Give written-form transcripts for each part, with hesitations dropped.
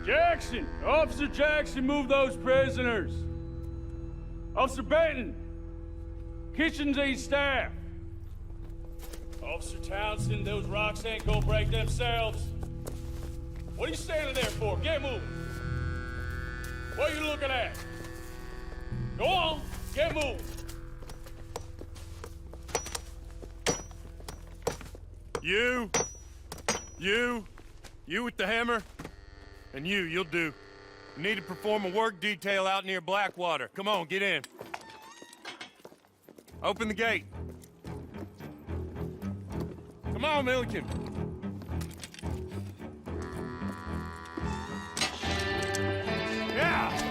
Jackson! Officer Jackson, move those prisoners! Officer Benton! Kitchens aid staff! Officer Townsend, those rocks ain't gonna break themselves. What are you standing there for? Get moving! What are you looking at? Go on, get moving! You with the hammer? And you'll do. You need to perform a work detail out near Blackwater. Come on, get in. Open the gate. Come on, Milliken. Yeah!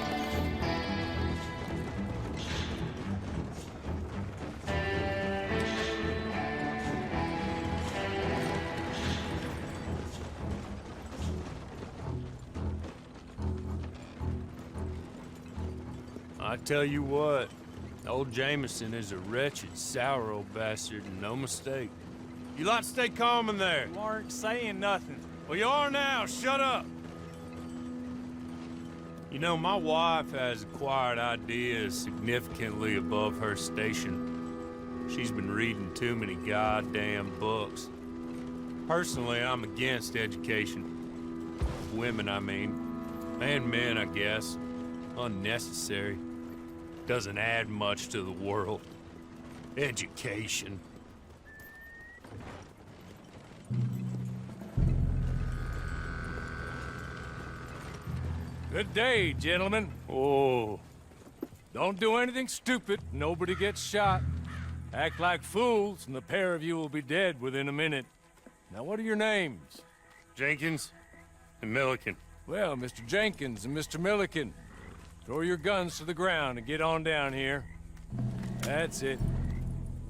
I tell you what, old Jameson is a wretched, sour old bastard, and no mistake. You lot stay calm in there. You aren't saying nothing. Well, you are now. Shut up. You know, my wife has acquired ideas significantly above her station. She's been reading too many goddamn books. Personally, I'm against education. Women, I mean. And men, I guess. Unnecessary. Doesn't add much to the world. Education. Good day, gentlemen. Oh. Don't do anything stupid. Nobody gets shot. Act like fools, and the pair of you will be dead within a minute. Now, what are your names? Jenkins and Milliken. Well, Mr. Jenkins and Mr. Milliken, throw your guns to the ground and get on down here. That's it.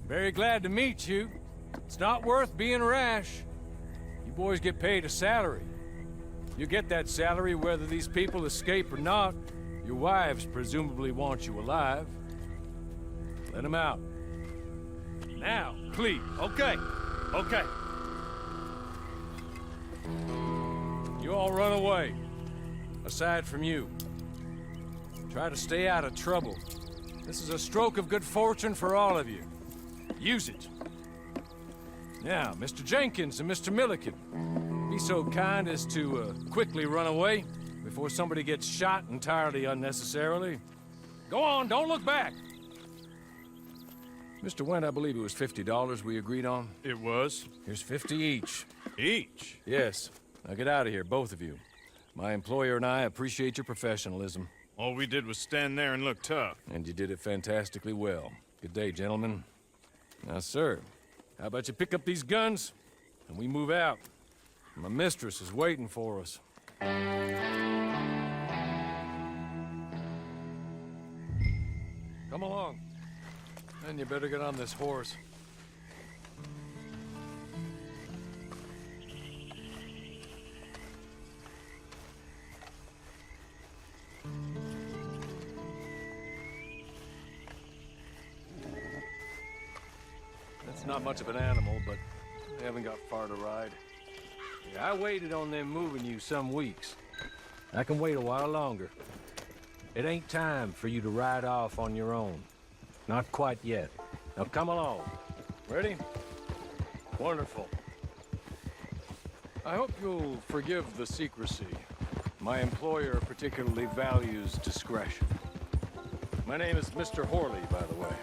Very glad to meet you. It's not worth being rash. You boys get paid a salary. You get that salary whether these people escape or not. Your wives presumably want you alive. Let them out. Now, please. Okay. You all run away. Aside from you. Try to stay out of trouble. This is a stroke of good fortune for all of you. Use it. Now, Mr. Jenkins and Mr. Milliken, be so kind as to quickly run away before somebody gets shot entirely unnecessarily. Go on, don't look back. Mr. Wendt, I believe it was $50 we agreed on. It was. Here's 50 each. Each? Yes. Now get out of here, both of you. My employer and I appreciate your professionalism. All we did was stand there and look tough. And you did it fantastically well. Good day, gentlemen. Now, sir, how about you pick up these guns and we move out? My mistress is waiting for us. Come along. And you better get on this horse. That's not much of an animal, but they haven't got far to ride. Yeah, I waited on them moving you some weeks. I can wait a while longer. It ain't time for you to ride off on your own. Not quite yet. Now come along. Ready? Wonderful. I hope you'll forgive the secrecy. My employer particularly values discretion. My name is Mr. Horley, by the way.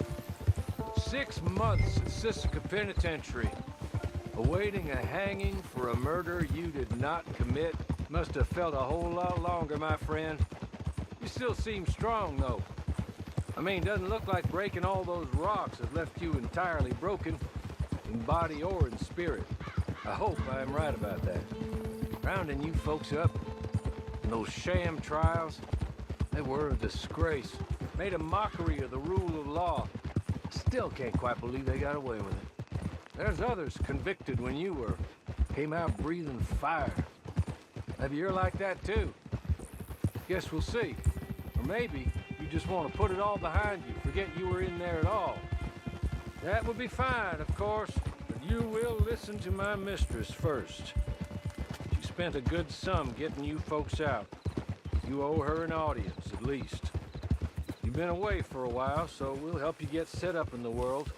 6 months at Sisika Penitentiary, awaiting a hanging for a murder you did not commit. Must have felt a whole lot longer, my friend. You still seem strong, though. I mean, doesn't look like breaking all those rocks has left you entirely broken, in body or in spirit. I hope I am right about that. Rounding you folks up, and those sham trials, they were a disgrace. Made a mockery of the rule of law. Still can't quite believe they got away with it. There's others convicted when you were. Came out breathing fire. Maybe you're like that too. Guess we'll see. Or maybe you just want to put it all behind you, forget you were in there at all. That would be fine, of course, but you will listen to my mistress first. She spent a good sum getting you folks out. You owe her an audience, at least. You've been away for a while, so we'll help you get set up in the world.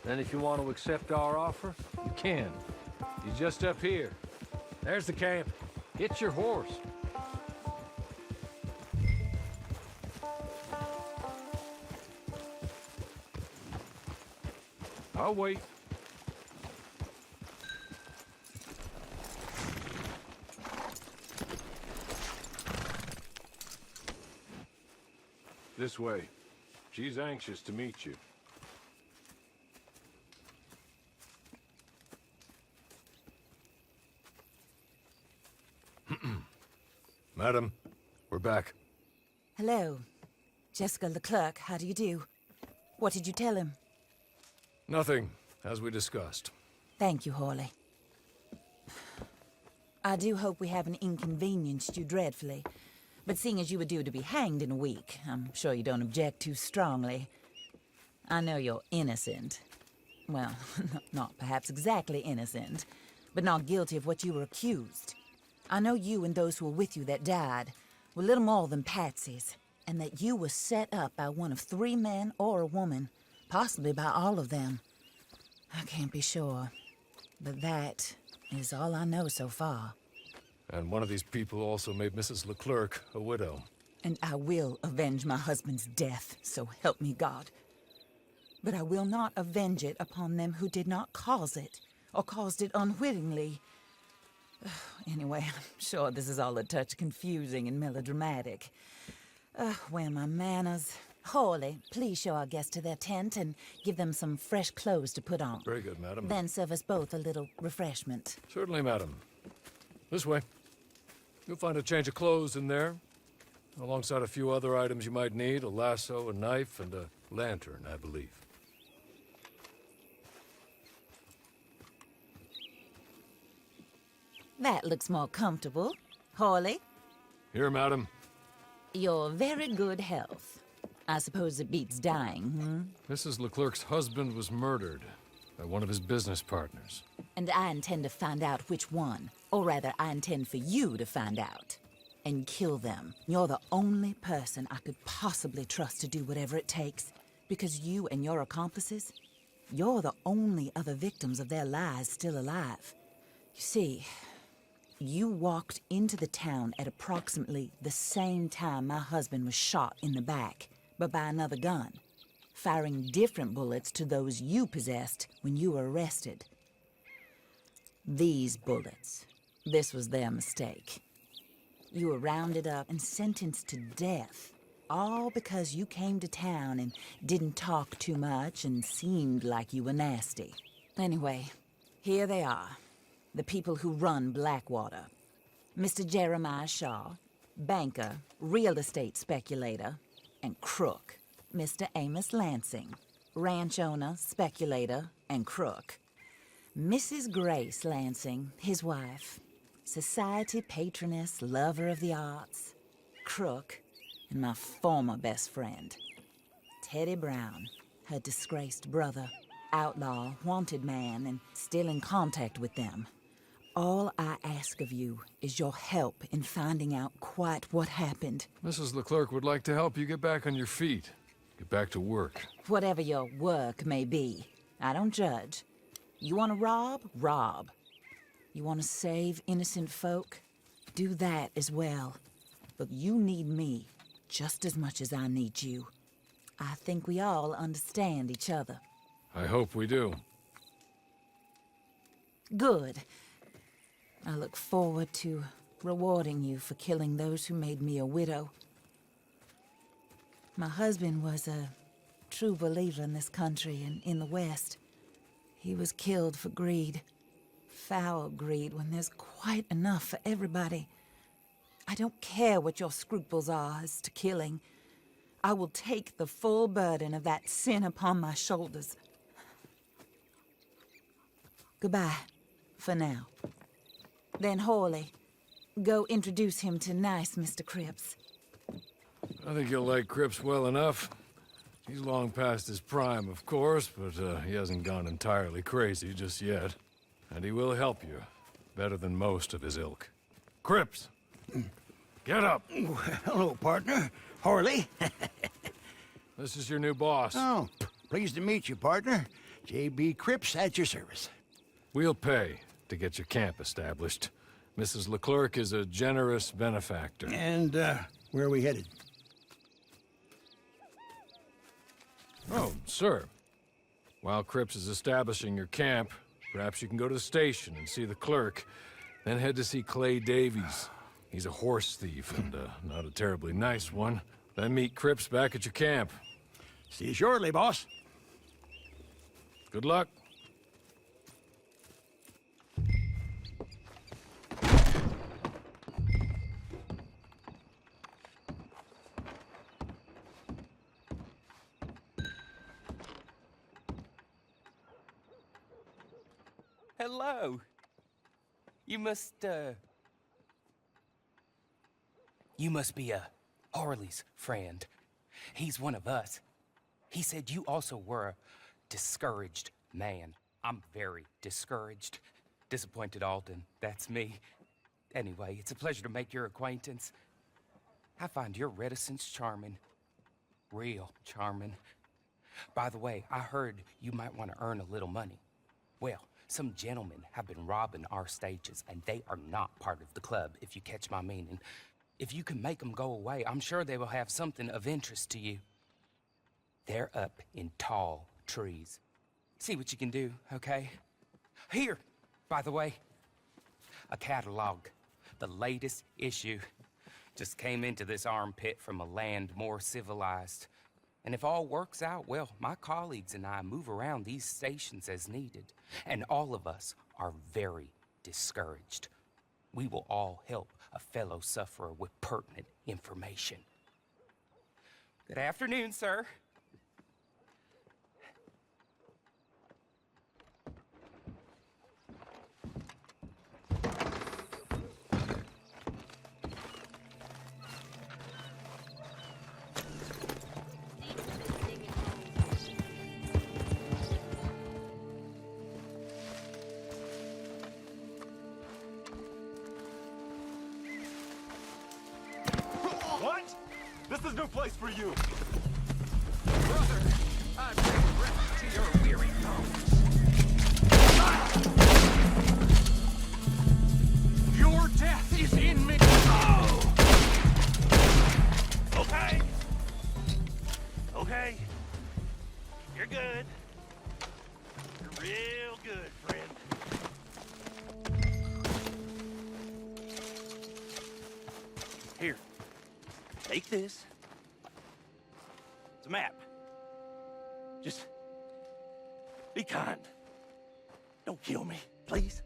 Then if you want to accept our offer, you can. He's just up here. There's the camp. Get your horse. I'll wait. This way. She's anxious to meet you. Madam, we're back. Hello. Jessica LeClerk, how do you do? What did you tell him? Nothing, as we discussed. Thank you, Hawley. I do hope we haven't inconvenienced you dreadfully. But seeing as you were due to be hanged in a week, I'm sure you don't object too strongly. I know you're innocent. Well, not perhaps exactly innocent, but not guilty of what you were accused. I know you and those who were with you that died were little more than patsies, and that you were set up by one of 3 men or a woman, possibly by all of them. I can't be sure, but that is all I know so far. And one of these people also made Mrs. LeClerk a widow. And I will avenge my husband's death, so help me God. But I will not avenge it upon them who did not cause it, or caused it unwittingly. Anyway, I'm sure this is all a touch confusing and melodramatic. Where are my manners? Hawley, please show our guests to their tent and give them some fresh clothes to put on. Very good, madam. Then serve us both a little refreshment. Certainly, madam. This way. You'll find a change of clothes in there, alongside a few other items you might need, a lasso, a knife, and a lantern, I believe. That looks more comfortable. Hawley, Here, madam. your very good health. I suppose it beats dying, Mrs. LeClerc's husband was murdered by one of his business partners. And I intend to find out which one. Or rather, I intend for you to find out. And kill them. You're the only person I could possibly trust to do whatever it takes. Because you and your accomplices, you're the only other victims of their lies still alive. You see, you walked into the town at approximately the same time my husband was shot in the back, but by another gun, firing different bullets to those you possessed when you were arrested. These bullets, this was their mistake. You were rounded up and sentenced to death, all because you came to town and didn't talk too much and seemed like you were nasty. Anyway, here they are, the people who run Blackwater. Mr. Jeremiah Shaw, banker, real estate speculator, and crook. Mr. Amos Lansing, ranch owner, speculator, and crook. Mrs. Grace Lansing, his wife, society patroness, lover of the arts, crook, and my former best friend. Teddy Brown, her disgraced brother, outlaw, wanted man, and still in contact with them. All I ask of you is your help in finding out quite what happened. Mrs. LeClerc would like to help you get back on your feet. Get back to work. Whatever your work may be, I don't judge. You want to rob? Rob. You want to save innocent folk? Do that as well. But you need me just as much as I need you. I think we all understand each other. I hope we do. Good. I look forward to rewarding you for killing those who made me a widow. My husband was a true believer in this country and in the West. He was killed for greed. Foul greed when there's quite enough for everybody. I don't care what your scruples are as to killing. I will take the full burden of that sin upon my shoulders. Goodbye, for now. Then Hawley, go introduce him to nice Mr. Cripps. I think you'll like Cripps well enough. He's long past his prime, of course, but he hasn't gone entirely crazy just yet. And he will help you, better than most of his ilk. Cripps! Get up. Hello, partner. Horley. This is your new boss. Oh, pleased to meet you, partner. J.B. Cripps at your service. We'll pay to get your camp established. Mrs. LeClerk is a generous benefactor. And, where are we headed? Oh, sir. While Cripps is establishing your camp, perhaps you can go to the station and see the clerk, then head to see Clay Davies. He's a horse thief, and not a terribly nice one. Then meet Cripps back at your camp. See you shortly, boss. Good luck. Hello. You must be Harley's friend. He's one of us. He said you also were a discouraged man. I'm very discouraged. Disappointed Alden, that's me. Anyway, it's a pleasure to make your acquaintance. I find your reticence charming. Real charming. By the way, I heard you might want to earn a little money. Well, some gentlemen have been robbing our stages, and they are not part of the club, if you catch my meaning. If you can make them go away, I'm sure they will have something of interest to you. They're up in tall trees. See what you can do, okay? Here, by the way, a catalog. The latest issue. Just came into this armpit from a land more civilized. And if all works out, well, my colleagues and I move around these stations as needed. And all of us are very discouraged. We will all help a fellow sufferer with pertinent information. Good afternoon, sir. What? This is no place for you. Brother, I'm regret to your weary bones. Your death is in me. Oh! Okay. Okay. You're good. You're real good, friend. Here. Take this. It's a map. Just be kind. Don't kill me, please.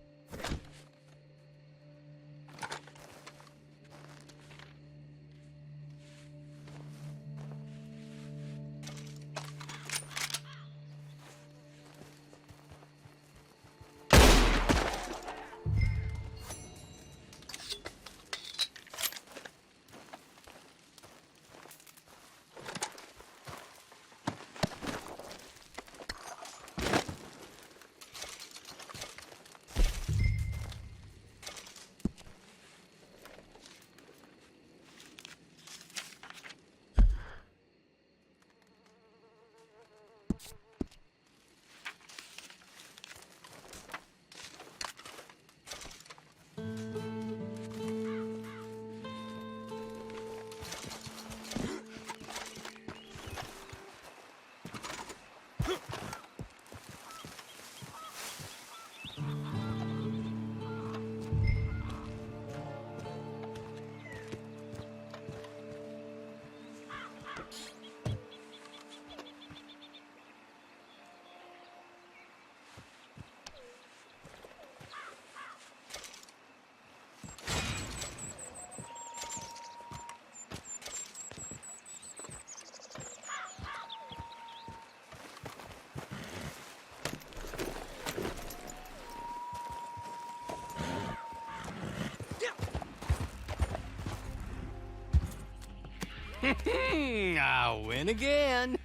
I win again.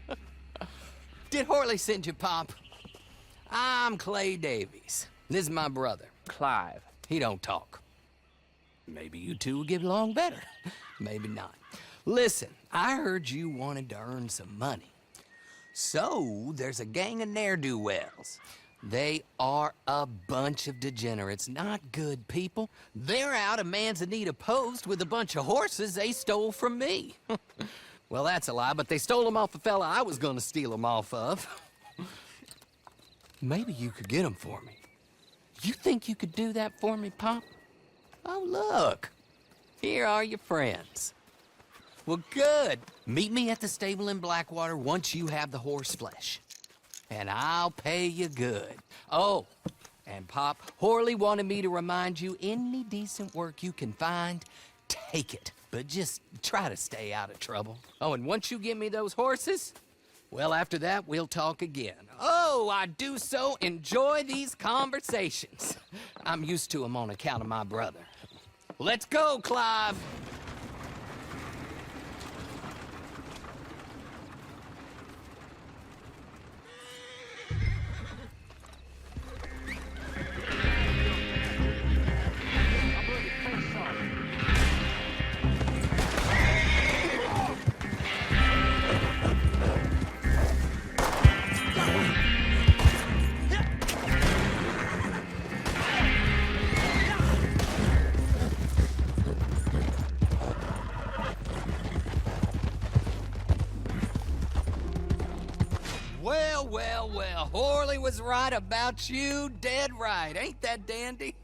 Did Horley send you, Pop? I'm Clay Davies. This is my brother, Clive. He don't talk. Maybe you two will get along better. Maybe not. Listen, I heard you wanted to earn some money. So, there's a gang of ne'er-do-wells. They are a bunch of degenerates, not good people. They're out of Manzanita Post with a bunch of horses they stole from me. Well, that's a lie, but they stole them off a fella I was gonna steal them off of. Maybe you could get them for me. You think you could do that for me, Pop? Oh, look. Here are your friends. Well, good. Meet me at the stable in Blackwater once you have the horse flesh. And I'll pay you good. Oh, and Pop, Horley wanted me to remind you, any decent work you can find, take it. But just try to stay out of trouble. Oh, and once you give me those horses, well, after that, we'll talk again. Oh, I do so enjoy these conversations. I'm used to them on account of my brother. Let's go, Clive. Well, Horley was right about you, dead right. Ain't that dandy?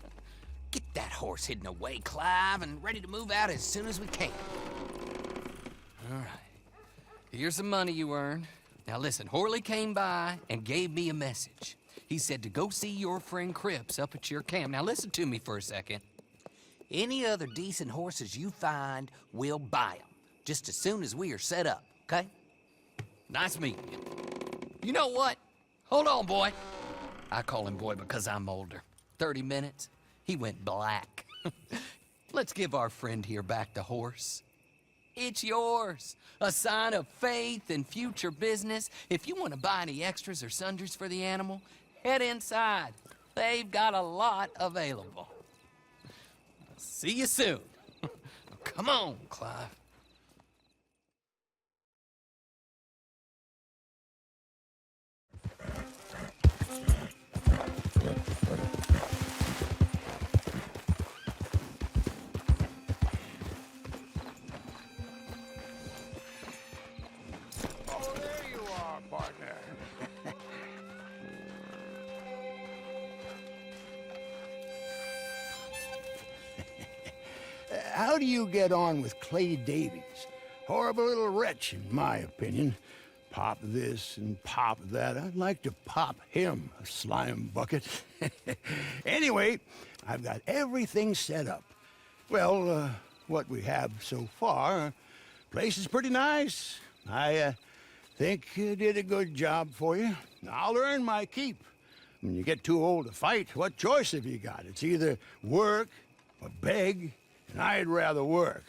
Get that horse hidden away, Clive, and ready to move out as soon as we can. All right. Here's the money you earned. Now listen, Horley came by and gave me a message. He said to go see your friend Cripps up at your camp. Now listen to me for a second. Any other decent horses you find, we'll buy them. Just as soon as we are set up, okay? Nice meeting you. You know what? Hold on, boy. I call him boy because I'm older. 30 minutes, he went black. Let's give our friend here back the horse. It's yours. A sign of faith and future business. If you want to buy any extras or sundries for the animal, head inside. They've got a lot available. See you soon. Come on, Clive. Oh, there you are, partner. How do you get on with Clay Davies? Horrible little wretch, in my opinion. Pop this and pop that. I'd like to pop him, a slime bucket. Anyway, I've got everything set up. Well, what we have so far, place is pretty nice. I think you did a good job for you. I'll earn my keep. When you get too old to fight, what choice have you got? It's either work or beg, and I'd rather work.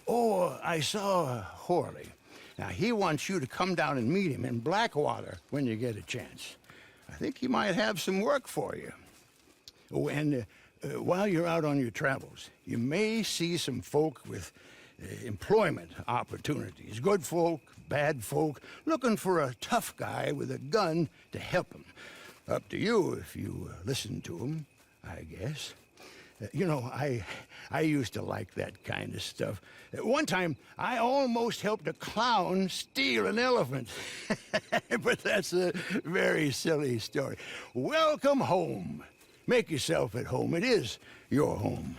Oh, I saw Horley. Now, he wants you to come down and meet him in Blackwater when you get a chance. I think he might have some work for you. Oh, and while you're out on your travels, you may see some folk with employment opportunities. Good folk, bad folk, looking for a tough guy with a gun to help them. Up to you if you listen to them, I guess. You know, I used to like that kind of stuff. One time, I almost helped a clown steal an elephant. But that's a very silly story. Welcome home. Make yourself at home. It is your home.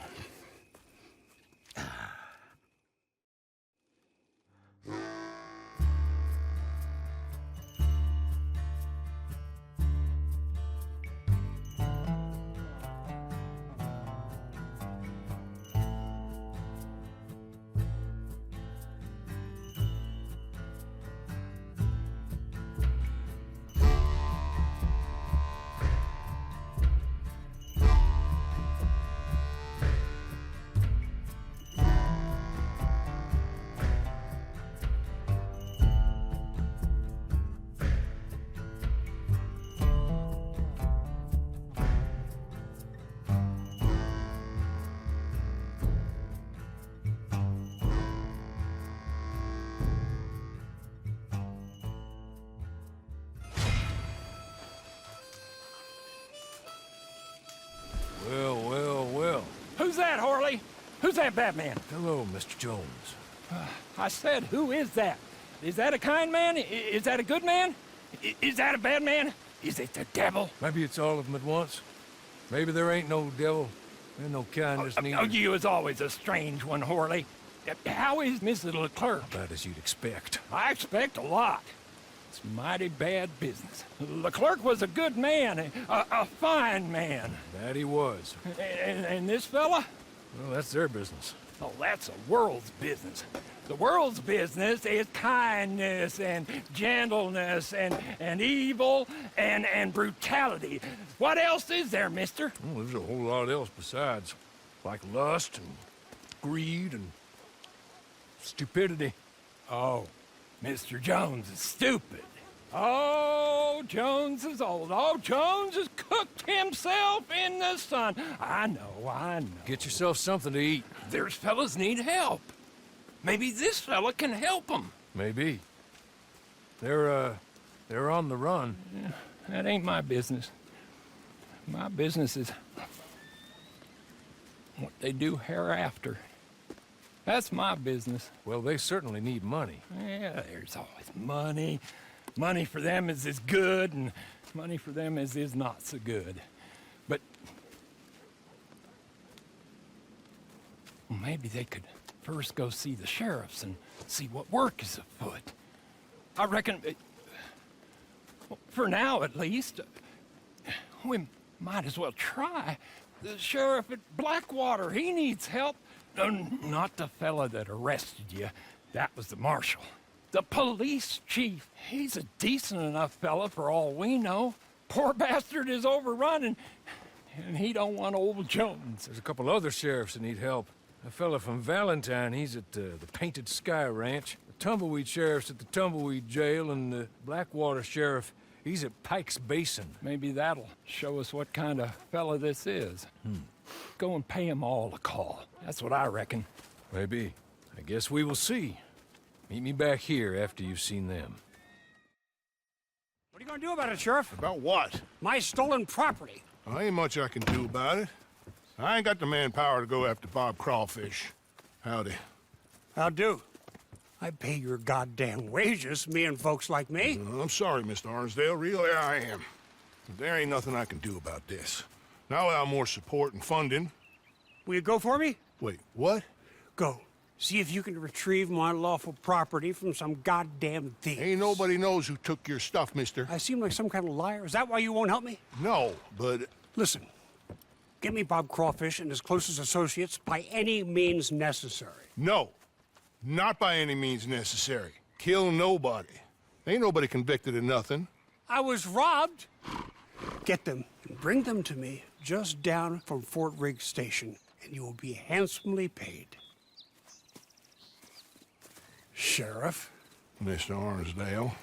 Well. Who's that, Horley? Who's that bad man? Hello, Mr. Jones. I said, who is that? Is that a kind man? Is that a good man? Is that a bad man? Is it the devil? Maybe it's all of them at once. Maybe there ain't no devil. There's no kindness neither. You was always a strange one, Horley. How is Mrs. LeClerk? About as you'd expect. I expect a lot. It's mighty bad business. LeClerk was a good man, a fine man. That he was. And this fella? Well, that's their business. Oh, that's the world's business. The world's business is kindness and gentleness and evil and brutality. What else is there, mister? Well, there's a whole lot else besides. Like lust and greed and stupidity. Oh, Mr. Jones is stupid. Oh, Jones is old. Oh, Jones has cooked himself in the sun. I know. Get yourself something to eat. There's fellas need help. Maybe this fella can help them. Maybe. They're on the run. Yeah, that ain't my business. My business is what they do hereafter. That's my business. Well, they certainly need money. Yeah, there's always money. Money for them is good, and money for them is not so good. But well, maybe they could first go see the sheriffs and see what work is afoot. I reckon, well, for now at least, we might as well try. The sheriff at Blackwater, he needs help. Not the fella that arrested you. That was the marshal. The police chief. He's a decent enough fella for all we know. Poor bastard is overrun, and he don't want old Jones. There's a couple other sheriffs that need help. A fella from Valentine, he's at the Painted Sky Ranch. The Tumbleweed sheriff's at the Tumbleweed Jail, and the Blackwater sheriff, he's at Pike's Basin. Maybe that'll show us what kind of fella this is. Go and pay them all a call. That's what I reckon. Maybe. I guess we will see. Meet me back here after you've seen them. What are you gonna do about it, Sheriff? About what? My stolen property. Well, ain't much I can do about it. I ain't got the manpower to go after Bob Crawfish. Howdy. How do? I pay your goddamn wages, me and folks like me. I'm sorry, Mr. Arnsdale. Really, I am. There ain't nothing I can do about this. Now without more support and funding... Will you go for me? Wait, what? Go. See if you can retrieve my lawful property from some goddamn thief. Ain't nobody knows who took your stuff, mister. I seem like some kind of liar. Is that why you won't help me? No, but... Listen. Get me Bob Crawfish and his closest associates by any means necessary. No. Not by any means necessary. Kill nobody. Ain't nobody convicted of nothing. I was robbed. Get them and bring them to me just down from Fort Riggs Station, and you will be handsomely paid. Sheriff. Mr. Arnsdale.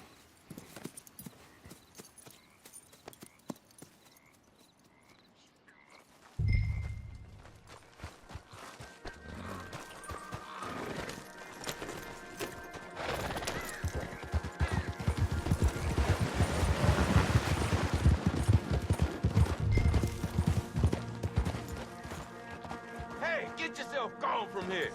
Hey, get yourself gone from here!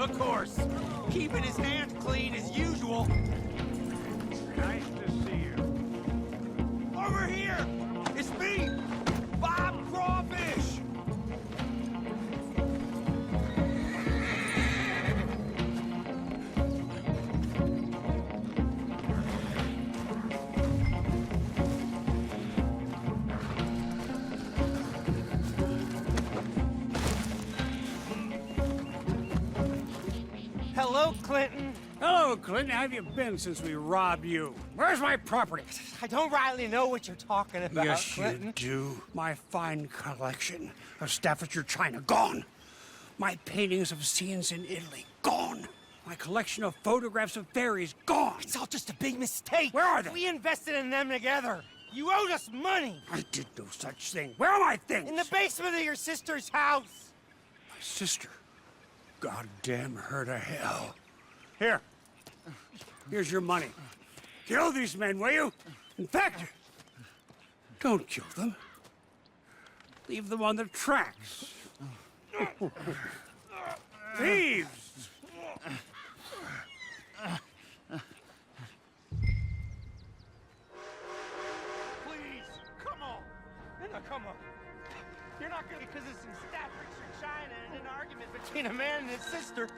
Of course. Keeping his hands clean as usual. Nice to see you. Over here! It's me! Bob Crawfish! Hello, Clinton. Hello, Clinton. How have you been since we robbed you? Where's my property? I don't rightly know what you're talking about, Yes, Clinton. you do. My fine collection of Staffordshire china, gone. My paintings of scenes in Italy, gone. My collection of photographs of fairies, gone. It's all just a big mistake. Where are they? We invested in them together. You owed us money. I did no such thing. Where are my things? In the basement of your sister's house. My sister. Goddamn her to hell. Here. Here's your money. Kill these men, will you? In fact, don't kill them. Leave them on the tracks. Thieves! Please, come on. No, come on. You're not gonna, because it's in Staffordshire China and an argument between a man and his sister.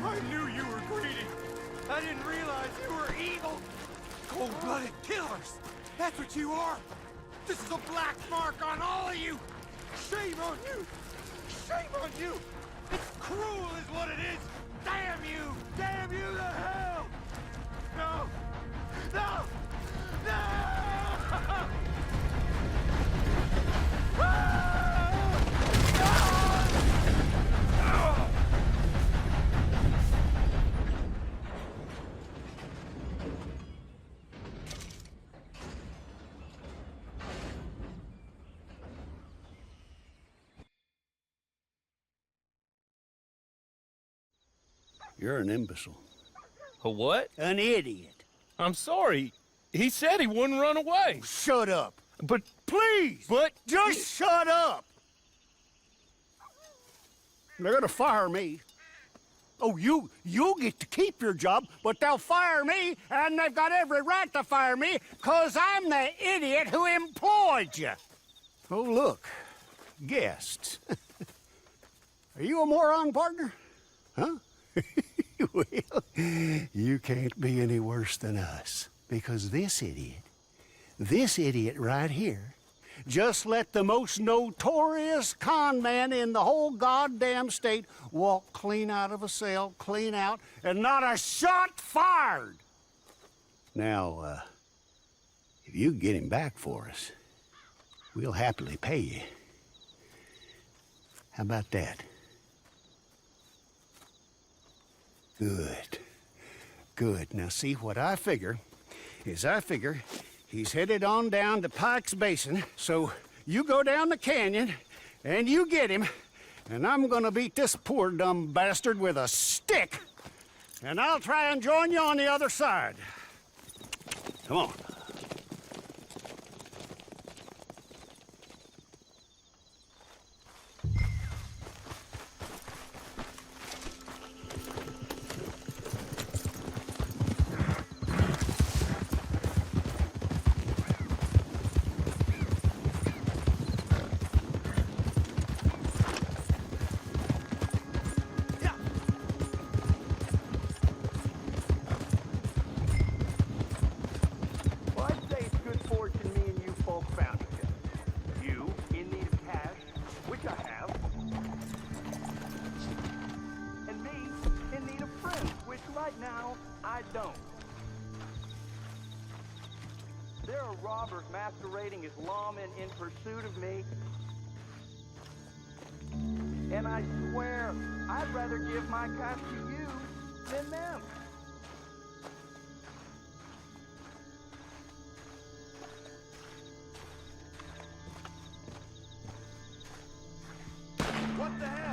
I knew you were greedy. I didn't realize you were evil. Cold-blooded killers. That's what you are. This is a black mark on all of you. Shame on you. Shame on you. It's cruel is what it is. Damn you. Damn you to hell. No. No. No. You're an imbecile. A what? An idiot. I'm sorry. He said he wouldn't run away. Shut up. But Please! But just shut up! They're gonna fire me. Oh, you get to keep your job, but they'll fire me, and they've got every right to fire me, 'cause I'm the idiot who employed you. Oh, look. Guests. Are you a moron, partner? Huh? Well, you can't be any worse than us, because this idiot right here, just let the most notorious con man in the whole goddamn state walk clean out of a cell, clean out, and not a shot fired. Now, if you get him back for us, we'll happily pay you. How about that? Good. Good. Now, see, what I figure is he's headed on down to Pike's Basin, so you go down the canyon and you get him, and I'm gonna beat this poor dumb bastard with a stick, and I'll try and join you on the other side. Come on. masquerading as lawmen in pursuit of me. And I swear, I'd rather give my cash to you than them. What the hell?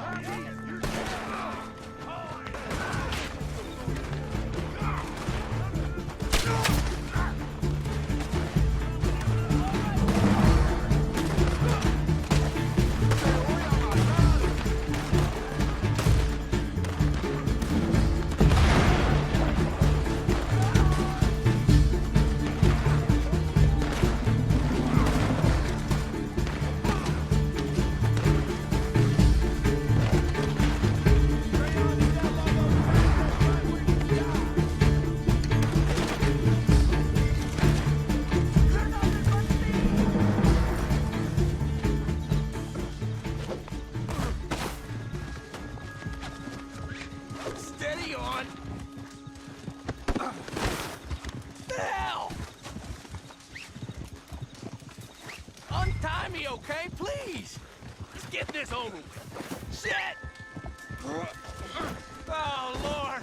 Tie me, okay? Please! Let's get this over with. Shit! Oh, Lord!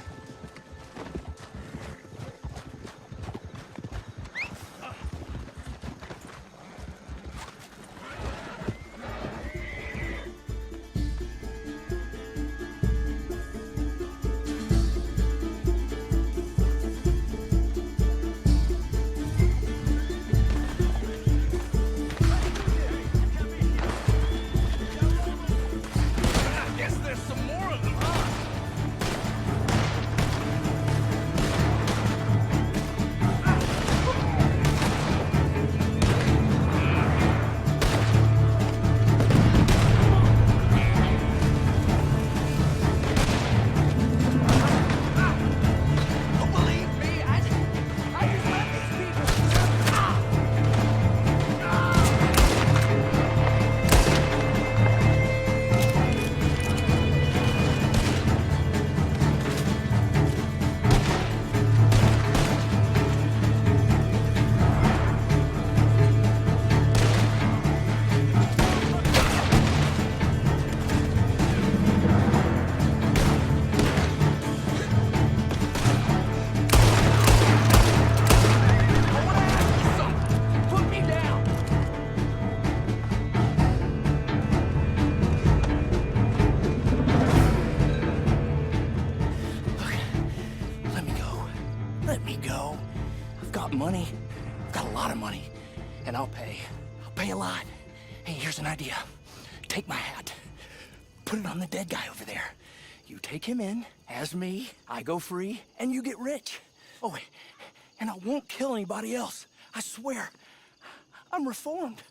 Money. I've got a lot of money. And I'll pay. I'll pay a lot. Hey, here's an idea. Take my hat. Put it on the dead guy over there. You take him in as me, I go free, and you get rich. Oh, and I won't kill anybody else. I swear. I'm reformed.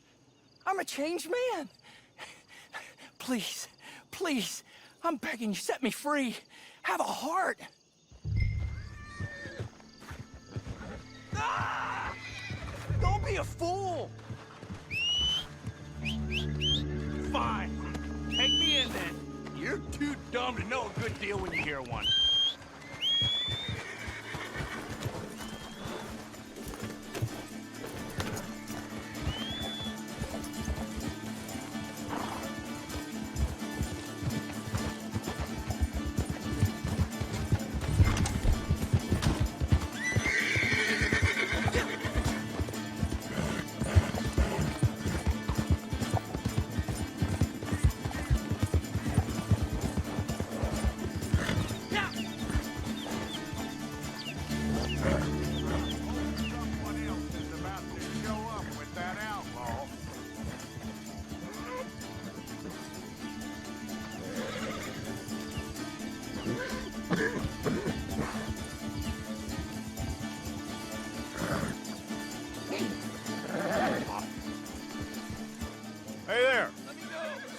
I'm a changed man. Please, please, I'm begging you, set me free. Have a heart. Ah! Don't be a fool! Fine. Take me in then. You're too dumb to know a good deal when you hear one.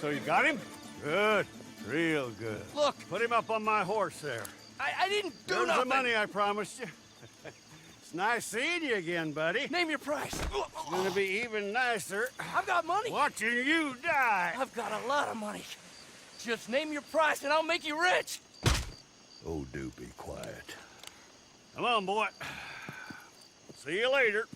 So you got him? Good. Real good. Look! Put him up on my horse there. I didn't do There's nothing! the money I promised you. It's nice seeing you again, buddy. Name your price. It's gonna be even nicer I've got money. watching you die. I've got a lot of money. Just name your price and I'll make you rich. Oh, do be quiet. Come on, boy. See you later.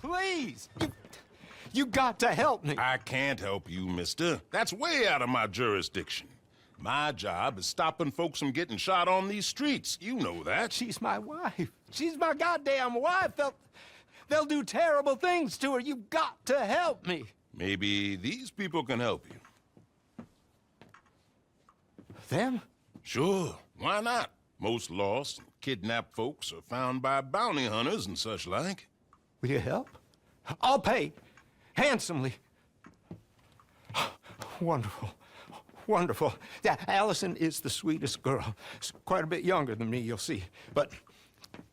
Please! You got to help me. I can't help you, mister. That's way out of my jurisdiction. My job is stopping folks from getting shot on these streets. You know that. She's my wife. She's my goddamn wife. They'll do terrible things to her. You've got to help me. Maybe these people can help you. Them? Sure, why not? Most lost and kidnapped folks are found by bounty hunters and such like. Will you help? I'll pay. Handsomely. Wonderful. Wonderful. Yeah, Allison is the sweetest girl. She's quite a bit younger than me, you'll see. But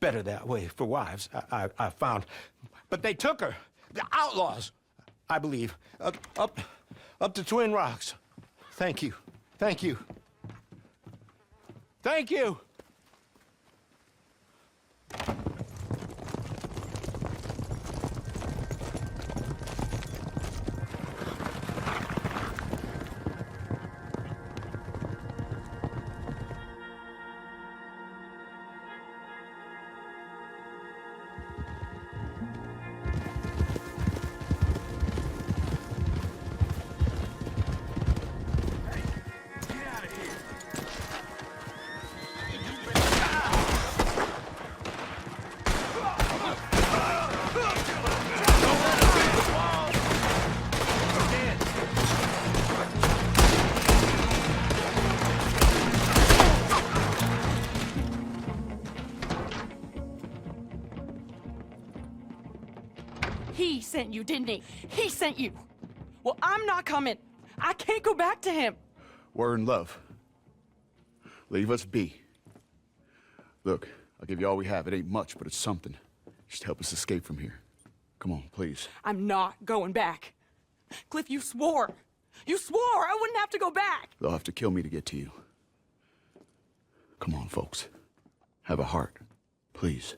better that way for wives, I found. But they took her. The outlaws, I believe. Up to Twin Rocks. Thank you. Thank you. Thank you. He sent you, didn't he? He sent you. Well, I'm not coming. I can't go back to him. We're in love. Leave us be. Look, I'll give you all we have. It ain't much, but it's something. Just help us escape from here. Come on, please. I'm not going back. Cliff, you swore. You swore I wouldn't have to go back. They'll have to kill me to get to you. Come on, folks. Have a heart. Please.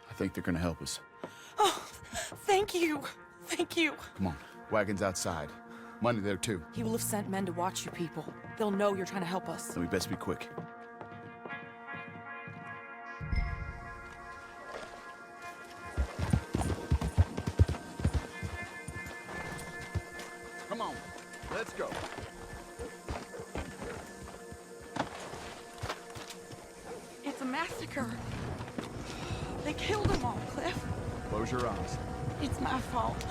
I think they're gonna help us. Oh, thank you. Thank you. Come on. Wagon's outside. Money there, too. He will have sent men to watch you people. They'll know you're trying to help us. Then we best be quick. Come on. Let's go. It's a massacre. They killed them all, Cliff. Close your eyes. It's my fault.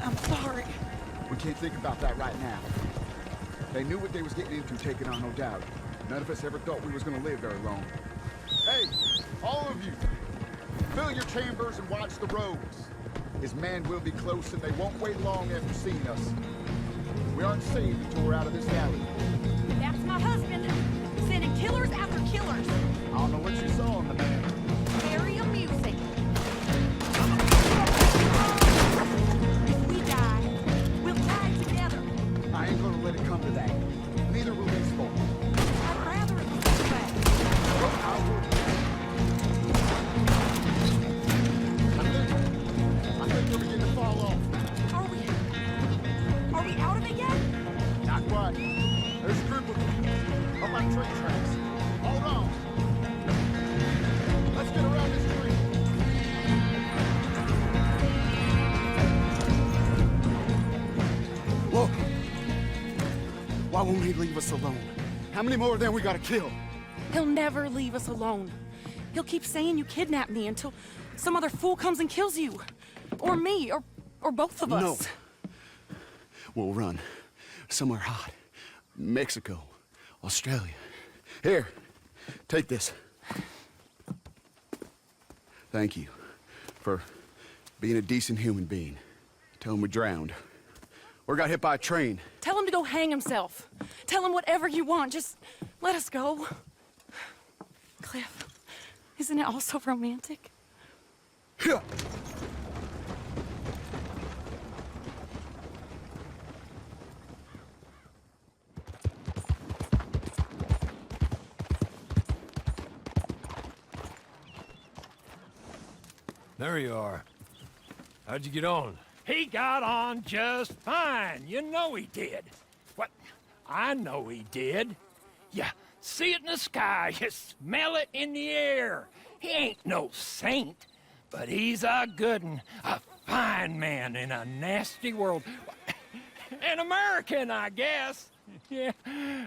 I'm sorry. We can't think about that right now. They knew what they was getting into taking on, no doubt. None of us ever thought we was gonna live very long. Hey, all of you, fill your chambers and watch the roads. His men will be close and they won't wait long after seeing us. We aren't safe until we're out of this alley. That's my husband, sending killers after killers. I don't know what you saw in the man. Very amusing. If we die, we'll die together. I ain't gonna let it come to that. Neither will these folk. I'd rather it was this way. I think we're beginning to fall off. Are we out of it yet? Not quite. There's a group of them up on train tracks. Hold on. Let's get around this tree. Whoa. Why won't he leave us alone? How many more of them we gotta kill? He'll never leave us alone. He'll keep saying you kidnapped me until some other fool comes and kills you. Or me, or both of us. No. We'll run. Somewhere hot. Mexico. Australia. Here. Take this. Thank you for being a decent human being. Tell him we drowned. Or got hit by a train. Tell him to go hang himself. Tell him whatever you want. Just let us go. Cliff, isn't it all so romantic? Yeah. There you are. How'd you get on? He got on just fine. You know he did. What? I know he did. You see it in the sky. You smell it in the air. He ain't no saint, but he's a good un, a fine man in a nasty world. An American, I guess. Yeah.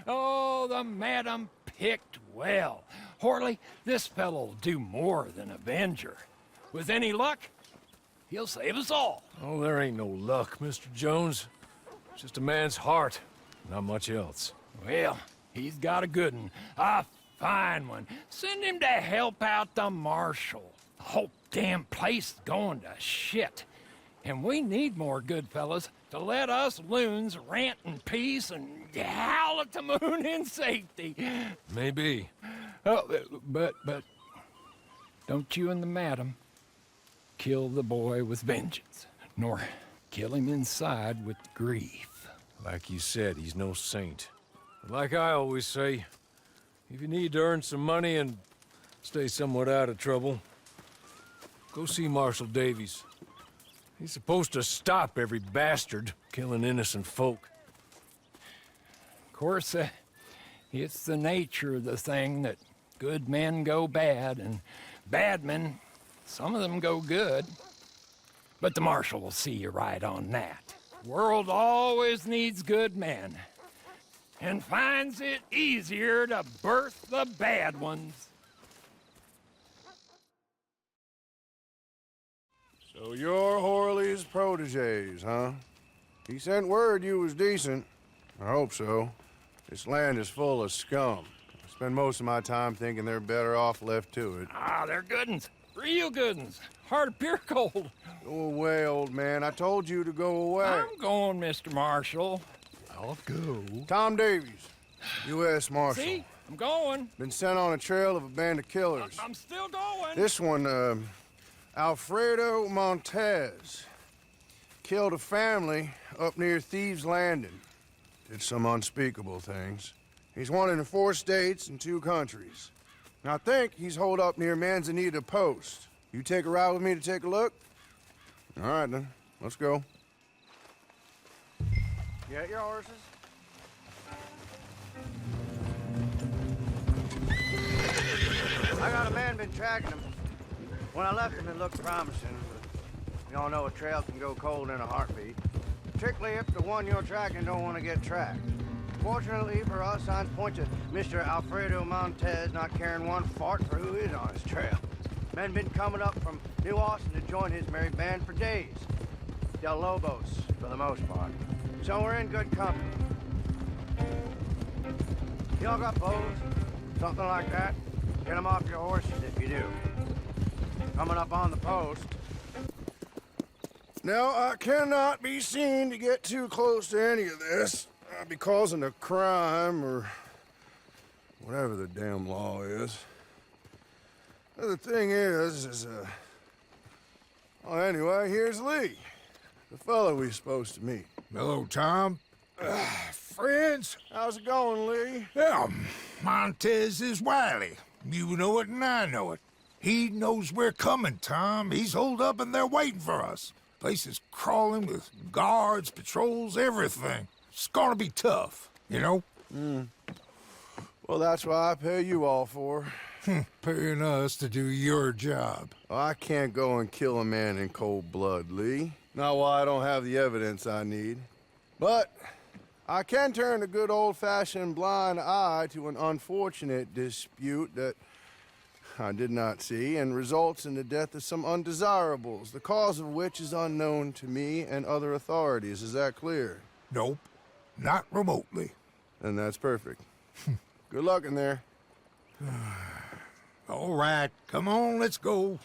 Oh, the madam picked well. Horley, this fellow'll do more than Avenger. With any luck, he'll save us all. Oh, there ain't no luck, Mr. Jones. It's just a man's heart, not much else. Well, he's got a good one, a fine one. Send him to help out the Marshal. The whole damn place is going to shit. And we need more good fellas to let us loons rant in peace and howl at the moon in safety. Maybe. Oh, but don't you and the madam kill the boy with vengeance, nor kill him inside with grief. Like you said, he's no saint. But like I always say, if you need to earn some money and stay somewhat out of trouble, go see Marshal Davies. He's supposed to stop every bastard killing innocent folk. Of course, it's the nature of the thing that good men go bad, and bad men, some of them go good. But the Marshal will see you right on that. World always needs good men, and finds it easier to birth the bad ones. So you're Horley's proteges, huh? He sent word you was decent. I hope so. This land is full of scum. I spend most of my time thinking they're better off left to it. Ah, they're good uns. Real good uns. Hard of pure cold. Go away, old man. I told you to go away. I'm going, Mr. Marshal. I'll go. Tom Davies, U.S. Marshal. See? I'm going. Been sent on a trail of a band of killers. I'm still going. This one, Alfredo Montez. Killed a family up near Thieves' Landing. Did some unspeakable things. He's wanted in 4 states and 2 countries. And I think he's holed up near Manzanita Post. You take a ride with me to take a look? All right, then. Let's go. Get your horses. I got a man been tracking him. When I left him, it looked promising, but you all know a trail can go cold in a heartbeat. Particularly if the one you're tracking don't want to get tracked. Fortunately for us, signs point to Mr. Alfredo Montez not caring one fart for who is on his trail. Men been coming up from New Austin to join his merry band for days. Del Lobos, for the most part. So we're in good company. Y'all got bows? Something like that? Get them off your horses if you do. Coming up on the post. Now, I cannot be seen to get too close to any of this. I'd be causing a crime or whatever the damn law is. The thing is, well, anyway, here's Lee, the fellow we're supposed to meet. Hello, Tom. Friends? How's it going, Lee? Yeah, Montez is wily. You know it and I know it. He knows we're coming, Tom. He's holed up and they're waiting for us. Place is crawling with guards, patrols, everything. It's gonna be tough, you know? Well, that's what I pay you all for. Paying us to do your job. I can't go and kill a man in cold blood, Lee. Not while I don't have the evidence I need. But I can turn a good old-fashioned blind eye to an unfortunate dispute that I did not see and results in the death of some undesirables, the cause of which is unknown to me and other authorities. Is that clear? Nope. Not remotely. And that's perfect. Good luck in there. All right, come on, let's go.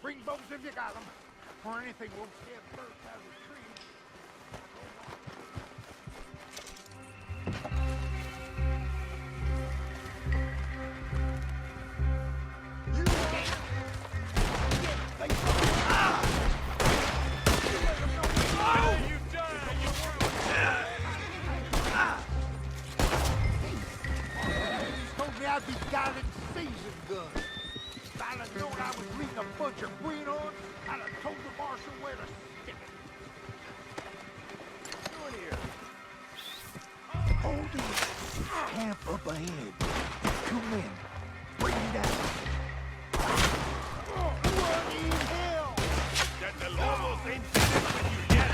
Bring bows if you got them, or anything won't stand first out of the tree. I'd be guided season gun. If I'd have known I was leading a bunch of greenhorns, I'd have told the marshal where to stick it. What's doing here? Holding camp up ahead. 2 men. Bring down. What in hell? That the Lobos ain't finished with you yet.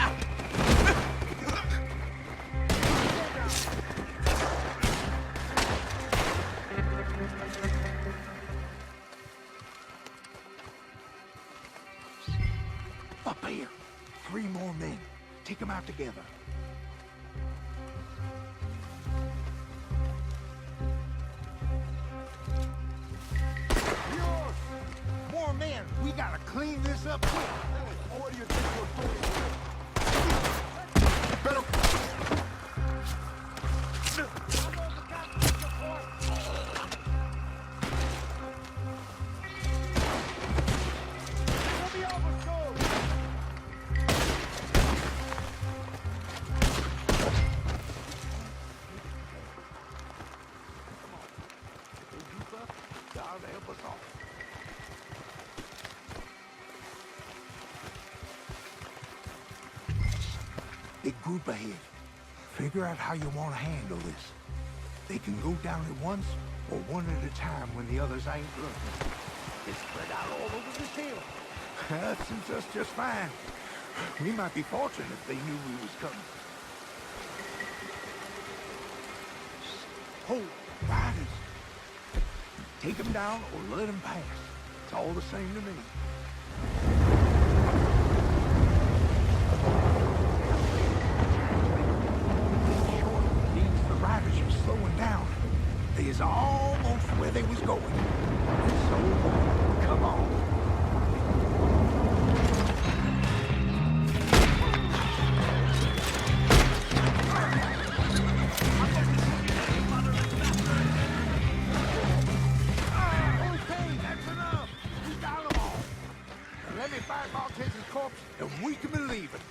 Up here. 3 more men. Take them out together. Yours! More men. We gotta clean this up quick. What do you think we're doing? Better... Big group ahead. Figure out how you want to handle this. They can go down at once, or one at a time when the others ain't looking. It's spread out all over this hill. That suits us just fine. We might be fortunate if they knew we was coming. Hold, riders. Take them down or let them pass. It's all the same to me. The riders are slowing down. They is almost where they was going. So, come on. Okay, that's enough. We got them all. Now let me find Montez's corpse, and we can be leaving.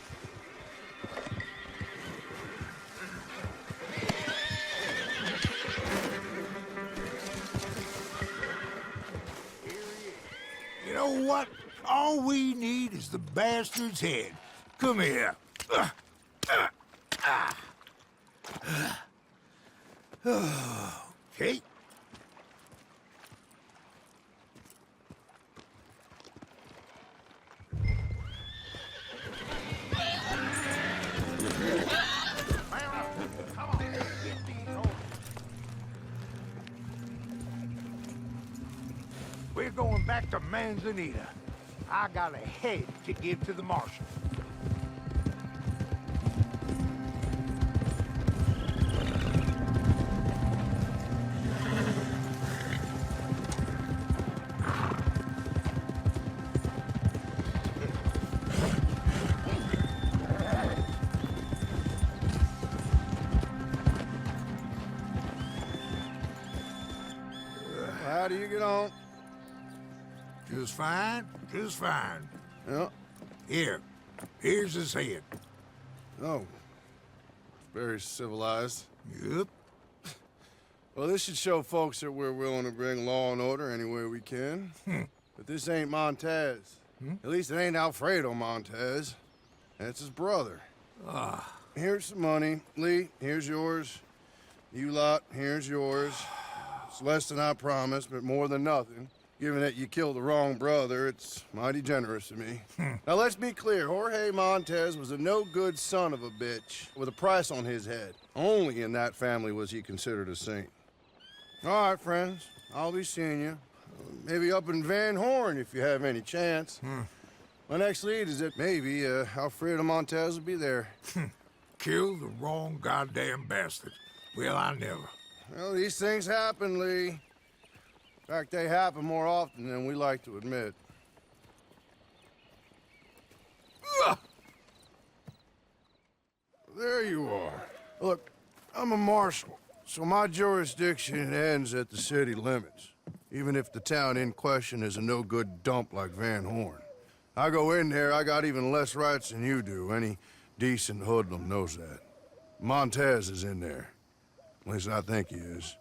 You know what? All we need is the bastard's head. Come here. Okay. We're going back to Manzanita. I got a head to give to the Marshal. How do you get on? Just fine, just fine. Yeah. Here's his head. Oh. Very civilized. Yep. Well, this should show folks that we're willing to bring law and order any way we can. But this ain't Montez. At least it ain't Alfredo Montez. That's his brother. Here's some money. Lee, here's yours. You lot, here's yours. It's less than I promised, but more than nothing. Given that you killed the wrong brother, it's mighty generous of me. Now, let's be clear. Jorge Montez was a no-good son of a bitch with a price on his head. Only in that family was he considered a saint. All right, friends. I'll be seeing you. Maybe up in Van Horn if you have any chance. My next lead is that maybe Alfredo Montez will be there. Killed the wrong goddamn bastard. Well, I never. Well, these things happen, Lee. In fact, they happen more often than we like to admit. There you are. Look, I'm a marshal, so my jurisdiction ends at the city limits, even if the town in question is a no-good dump like Van Horn. I go in there, I got even less rights than you do. Any decent hoodlum knows that. Montez is in there. At least I think he is.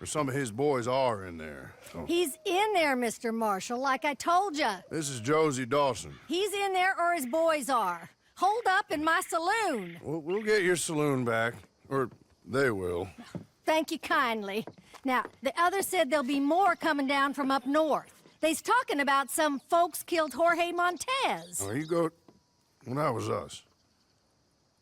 Or some of his boys are in there, so. He's in there, Mr. Marshal, like I told you. This is Josie Dawson. He's in there or his boys are. Hold up in my saloon. We'll get your saloon back. Or they will. Thank you kindly. Now, the others said there'll be more coming down from up north. They's talking about some folks killed Jorge Montez. Oh, you go... Well, that was us.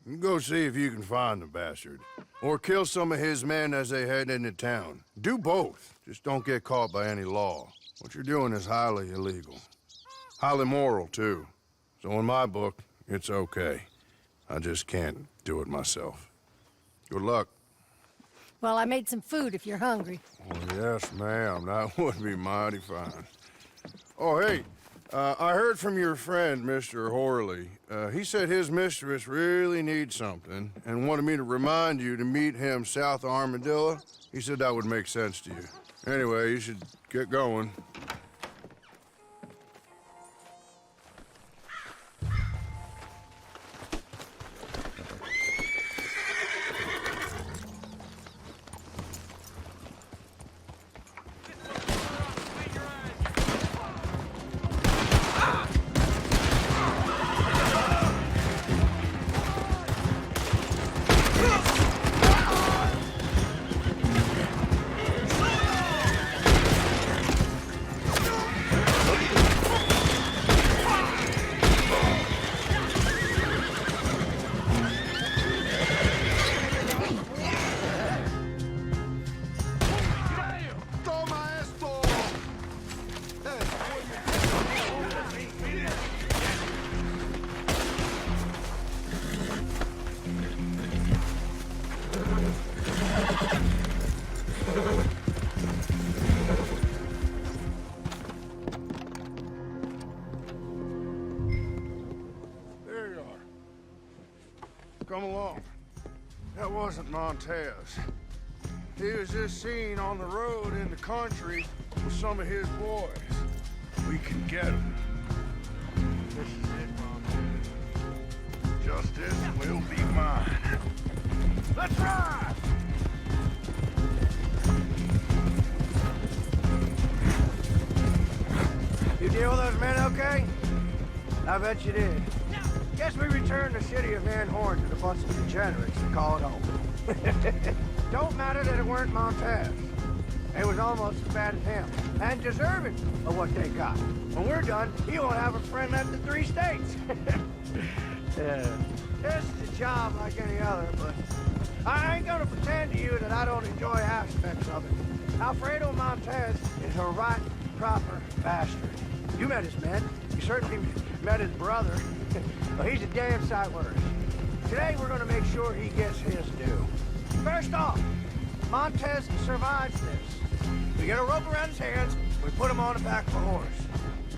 You go see if you can find the bastard. Or kill some of his men as they head into town. Do both. Just don't get caught by any law. What you're doing is highly illegal. Highly moral, too. So in my book, it's okay. I just can't do it myself. Good luck. Well, I made some food if you're hungry. Oh, yes, ma'am. That would be mighty fine. Oh, hey. I heard from your friend, Mr. Horley. He said his mistress really needs something and wanted me to remind you to meet him south of Armadillo. He said that would make sense to you. Anyway, you should get going. come along. That wasn't Montez. He was just seen on the road in the country with some of his boys. We can get him. This is it, Montez. Justice will be mine. Let's ride! You deal with those men okay? I bet you did. Guess we returned the city of Van Horn to the bunch of degenerates and call it home. Don't matter that it weren't Montez. It was almost as bad as him, and deserving of what they got. When we're done, he won't have a friend left in 3 states. This is a job like any other, but I ain't gonna pretend to you that I don't enjoy aspects of it. Alfredo Montez is a right, proper bastard. You met his men. You certainly met his brother. Well, he's a damn sight worse. Today, we're gonna make sure he gets his due. First off, Montez survives this. We get a rope around his hands, we put him on the back of a horse.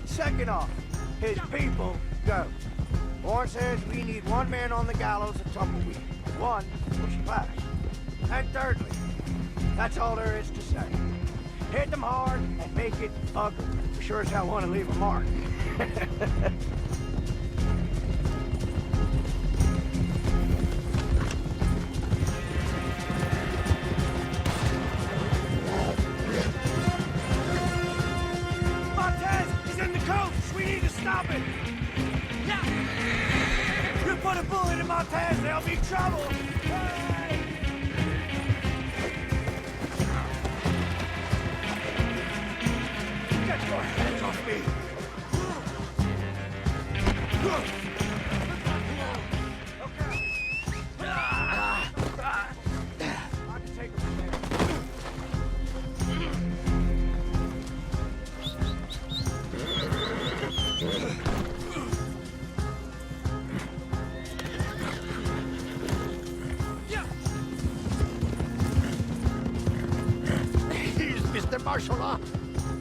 Second off, his people go. Warren says we need 1 man on the gallows at Tumbleweed. 1 will splash. And thirdly, that's all there is to say. Hit them hard and make it ugly. We sure as hell want to leave a mark. Montez! He's in the coach! We need to stop it! Now! You put a bullet in Montez, there'll be trouble! Hey! Get your hands off me! I can take him from there. He's Mr. Marshal, huh?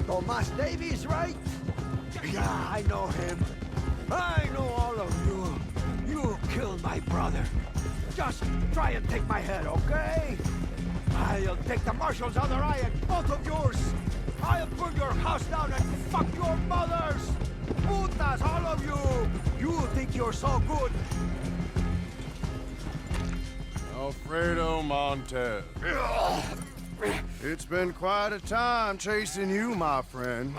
Thomas Davies, right? Yeah, I know him. I know all of you. You killed my brother. Just try and take my head, okay? I'll take the Marshal's other eye and both of yours. I'll burn your house down and fuck your mothers. Putas, all of you. You think you're so good. Alfredo Montez. It's been quite a time chasing you, my friend.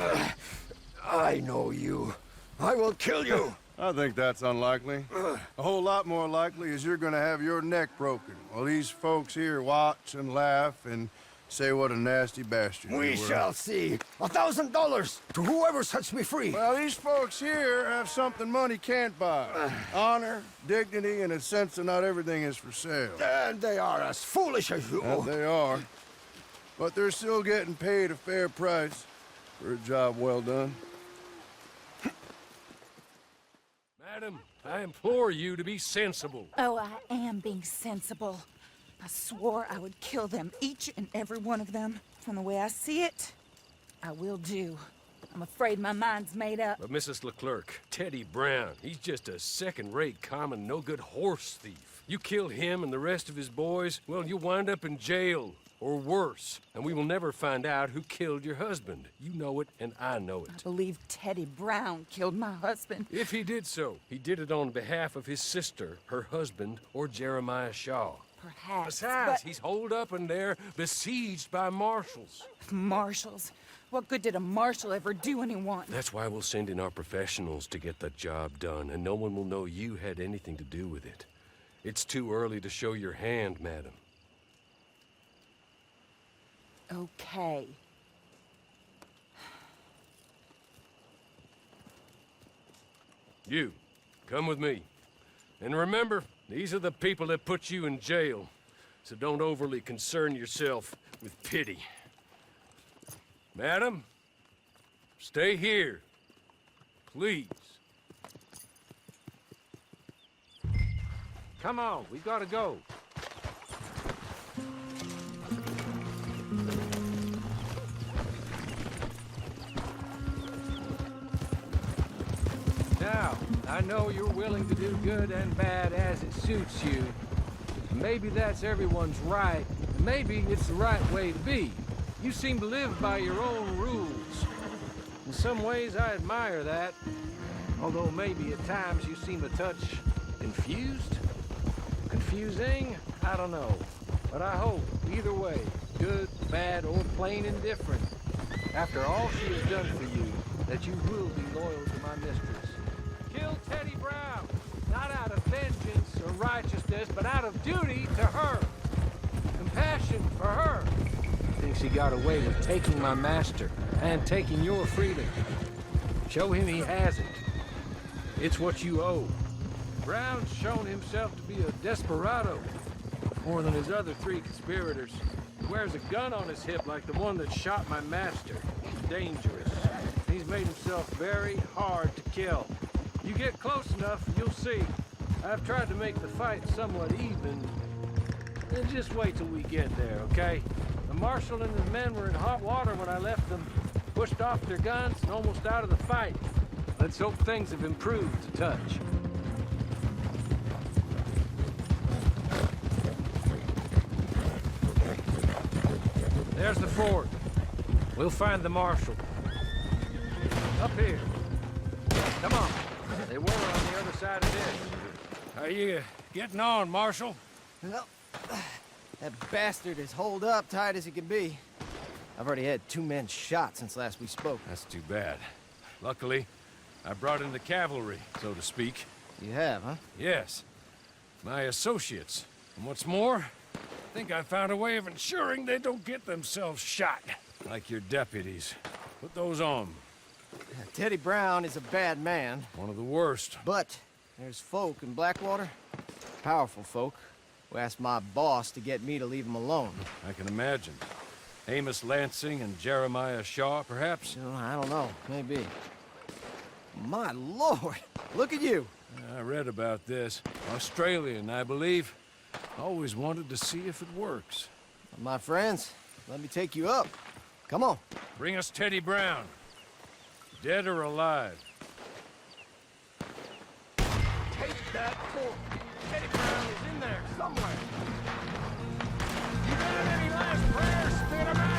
I know you. I will kill you. I think that's unlikely. A whole lot more likely is you're gonna have your neck broken while these folks here watch and laugh and say what a nasty bastard you were. We shall see. $1,000 to whoever sets me free. Well, these folks here have something money can't buy. Honor, dignity, and a sense that not everything is for sale. And they are as foolish as you. And they are. But they're still getting paid a fair price for a job well done. Madam, I implore you to be sensible. Oh, I am being sensible. I swore I would kill them, each and every one of them. From the way I see it, I will do. I'm afraid my mind's made up. But Mrs. LeClerk, Teddy Brown, he's just a second-rate, common, no-good horse thief. You kill him and the rest of his boys, well, you'll wind up in jail. Or worse, and we will never find out who killed your husband. You know it, and I know it. I believe Teddy Brown killed my husband. If he did so, he did it on behalf of his sister, her husband, or Jeremiah Shaw. Perhaps, Besides, but... he's holed up in there, besieged by marshals. Marshals? What good did a marshal ever do anyone? That's why we'll send in our professionals to get the job done, and no one will know you had anything to do with it. It's too early to show your hand, madam. Okay. You, come with me. And remember, these are the people that put you in jail, so don't overly concern yourself with pity. Madam, stay here, please. Come on, we gotta go. Now, I know you're willing to do good and bad as it suits you, maybe that's everyone's right, and maybe it's the right way to be. You seem to live by your own rules. In some ways, I admire that. Although maybe at times you seem a touch confused? Confusing? I don't know. But I hope, either way, good, bad, or plain indifferent, after all she has done for you, that you will be loyal to my mistress. Kill Teddy Brown, not out of vengeance or righteousness, but out of duty to her. Compassion for her. Thinks he got away with taking my master and taking your freedom. Show him he hasn't. It's what you owe. Brown's shown himself to be a desperado. More than his other 3 conspirators. He wears a gun on his hip like the one that shot my master. Dangerous. He's made himself very hard to kill. You get close enough, you'll see. I've tried to make the fight somewhat even. And just wait till we get there, okay? The Marshal and his men were in hot water when I left them. Pushed off their guns and almost out of the fight. Let's hope things have improved a touch. There's the fort. We'll find the Marshal. Up here. Come on. They were on the other side of this. How you getting on, Marshal? Well, that bastard is holed up tight as he can be. I've already had 2 men shot since last we spoke. That's too bad. Luckily, I brought in the cavalry, so to speak. You have, huh? Yes. My associates. And what's more, I think I found a way of ensuring they don't get themselves shot. Like your deputies. Put those on. Teddy Brown is a bad man. One of the worst. But there's folk in Blackwater, powerful folk, who asked my boss to get me to leave him alone. I can imagine. Amos Lansing and Jeremiah Shaw, perhaps? I don't know. Maybe. My lord! Look at you! I read about this. Australian, I believe. Always wanted to see if it works. My friends, let me take you up. Come on. Bring us Teddy Brown. Dead or alive. Take that fort. Teddy Brown is in there somewhere. You got any last prayers? Spit 'em out!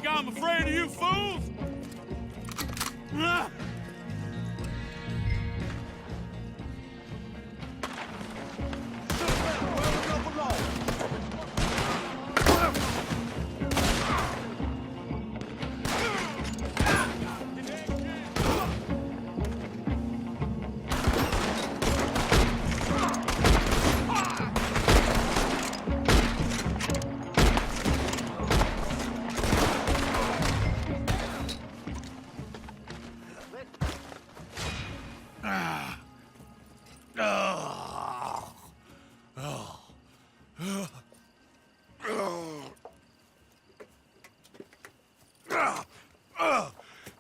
I'm afraid of you fools? Ah!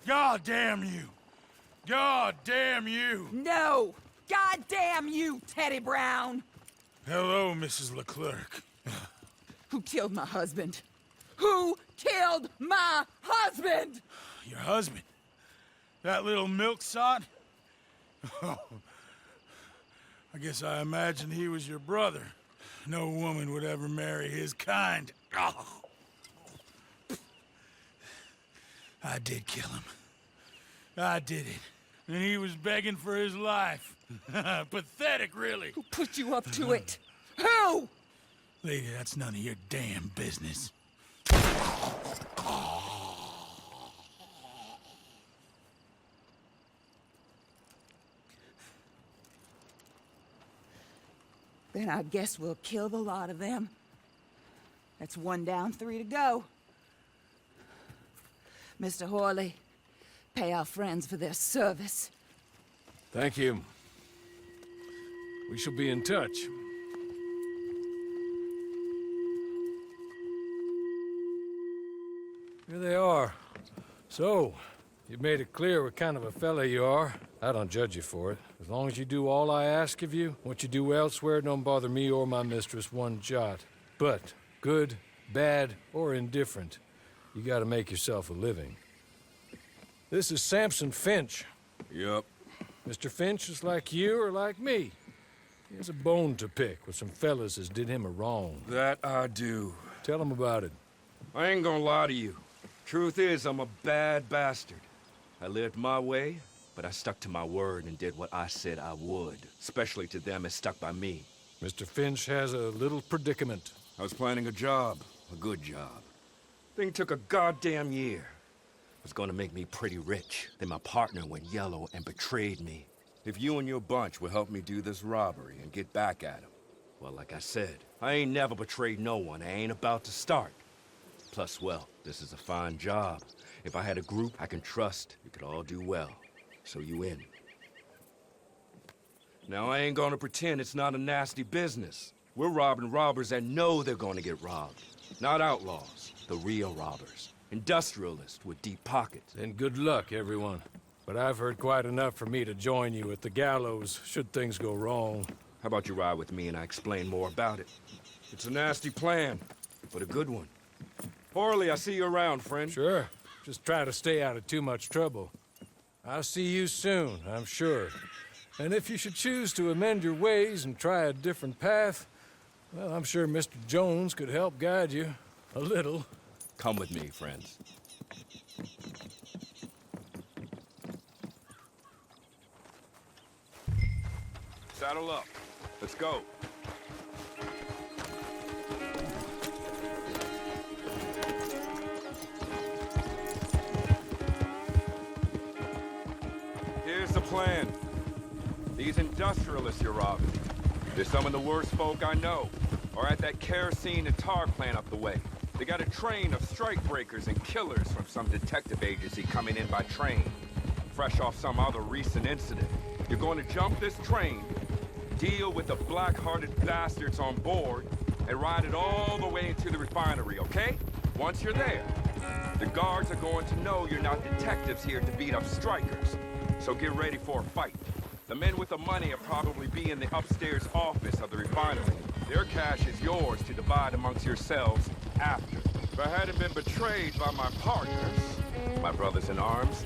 God damn you! God damn you! No! God damn you, Teddy Brown! Hello, Mrs. LeClerk. Who killed my husband? Who killed my husband? Your husband? That little milksot? Oh, I guess I imagined he was your brother. No woman would ever marry his kind. Oh. I did kill him. I did it. And he was begging for his life. Pathetic, really. Who put you up to it? Who? Lady, that's none of your damn business. Then I guess we'll kill the lot of them. That's 1 down, 3 to go. Mr. Horley, pay our friends for their service. Thank you. We shall be in touch. Here they are. So, you've made it clear what kind of a fella you are. I don't judge you for it. As long as you do all I ask of you, what you do elsewhere don't bother me or my mistress one jot. But, good, bad, or indifferent, you gotta make yourself a living. This is Samson Finch. Yup. Mr. Finch is like you or like me. He has a bone to pick with some fellas as did him a wrong. That I do. Tell him about it. I ain't gonna lie to you. Truth is, I'm a bad bastard. I lived my way, but I stuck to my word and did what I said I would. Especially to them as stuck by me. Mr. Finch has a little predicament. I was planning a job. A good job. Thing took a goddamn year. It was gonna make me pretty rich. Then my partner went yellow and betrayed me. If you and your bunch will help me do this robbery and get back at him, well, like I said, I ain't never betrayed no one. I ain't about to start. Plus, well, this is a fine job. If I had a group I can trust, we could all do well. So you in. Now, I ain't gonna pretend it's not a nasty business. We're robbing robbers that know they're gonna get robbed. Not outlaws, the real robbers. Industrialists with deep pockets. Then good luck, everyone. But I've heard quite enough for me to join you at the gallows, should things go wrong. How about you ride with me and I explain more about it? It's a nasty plan, but a good one. Horley, I see you around, friend. Sure. Just try to stay out of too much trouble. I'll see you soon, I'm sure. And if you should choose to amend your ways and try a different path, well, I'm sure Mr. Jones could help guide you. A little. Come with me, friends. Saddle up. Let's go. Here's the plan. These industrialists you're robbing, they're some of the worst folk I know, are at that kerosene and tar plant up the way. They got a train of strikebreakers and killers from some detective agency coming in by train, fresh off some other recent incident. You're going to jump this train, deal with the black-hearted bastards on board, and ride it all the way into the refinery, okay? Once you're there, the guards are going to know you're not detectives here to beat up strikers. So get ready for a fight. The men with the money will probably be in the upstairs office of the refinery. Their cash is yours to divide amongst yourselves after. If I hadn't been betrayed by my partners, my brothers in arms,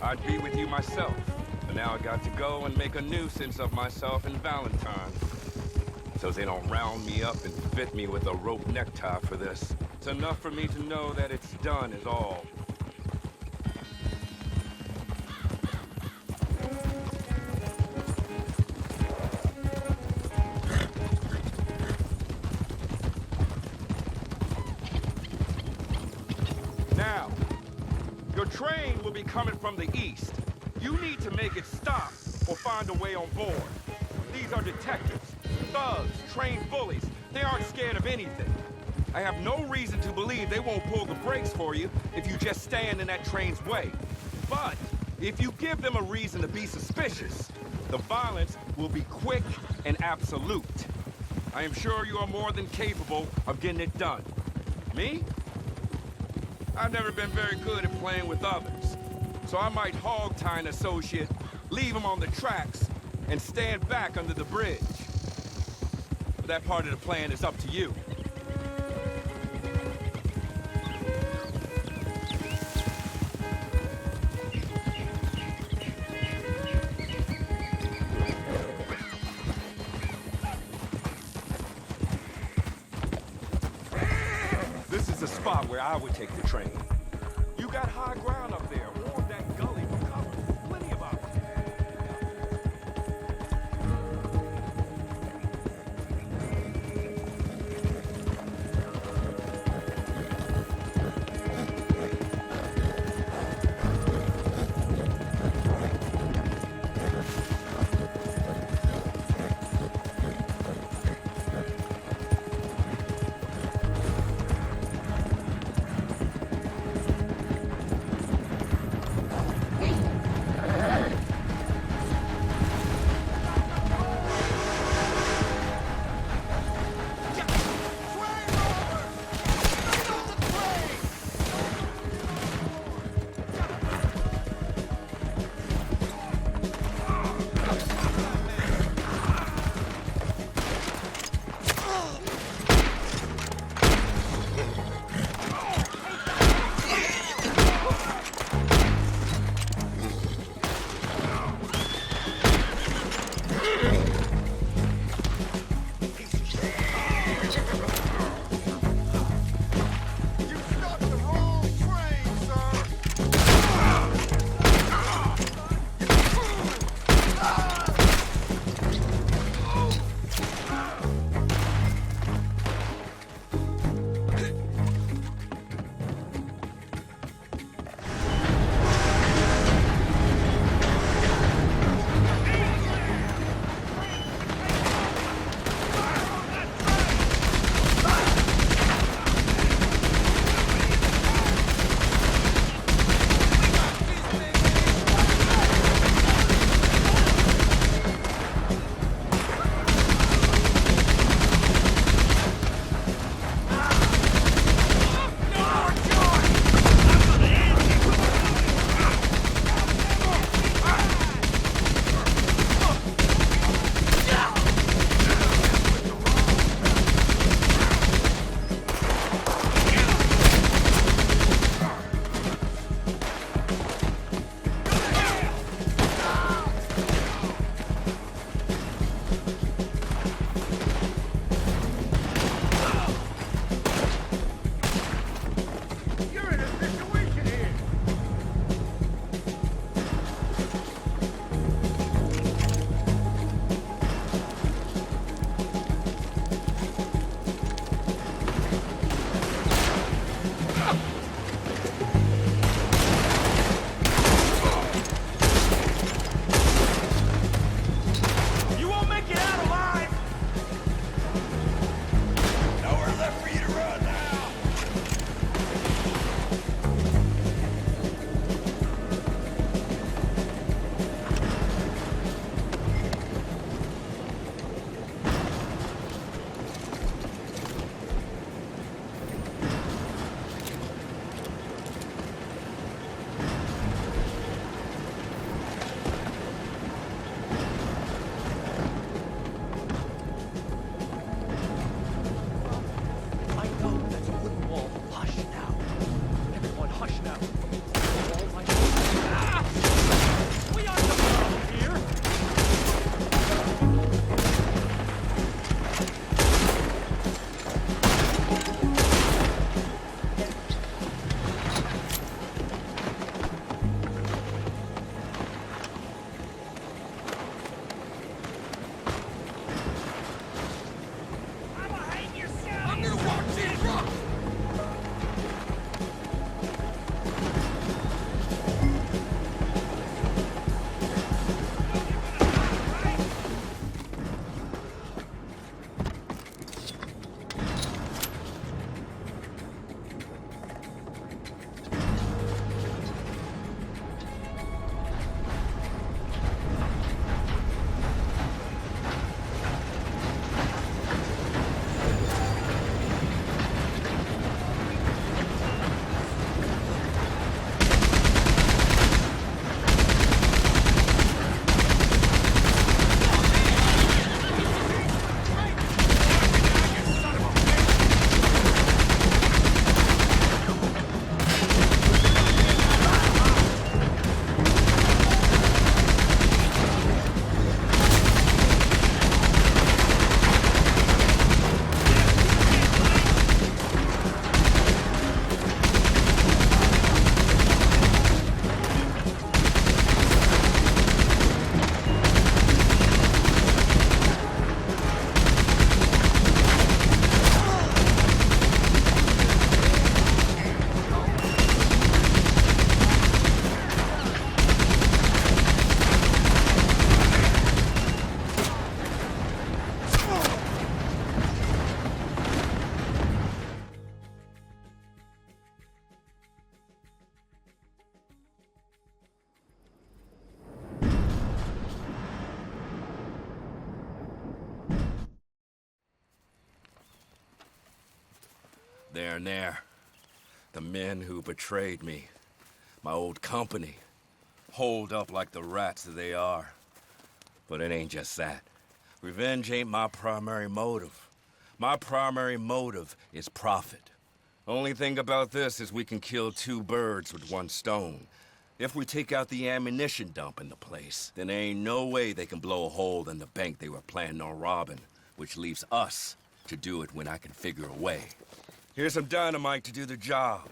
I'd be with you myself. But now I got to go and make a nuisance of myself and Valentine. So they don't round me up and fit me with a rope necktie for this. It's enough for me to know that it's done is all. Now, your train will be coming from the east. You need to make it stop or find a way on board. These are detectives, thugs, trained bullies. They aren't scared of anything. I have no reason to believe they won't pull the brakes for you if you just stand in that train's way. But if you give them a reason to be suspicious, the violence will be quick and absolute. I am sure you are more than capable of getting it done. Me? I've never been very good at playing with others, so I might hog-tie an associate, leave him on the tracks, and stand back under the bridge. But that part of the plan is up to you. This is the spot where I would take the train. You got high ground up there. Warn that gully for cover. Plenty of options. there and there. The men who betrayed me, my old company, holed up like the rats that they are. But it ain't just that. Revenge ain't my primary motive. My primary motive is profit. Only thing about this is we can kill two birds with one stone. If we take out the ammunition dump in the place, then there ain't no way they can blow a hole in the bank they were planning on robbing, which leaves us to do it when I can figure a way. Here's some dynamite to do the job.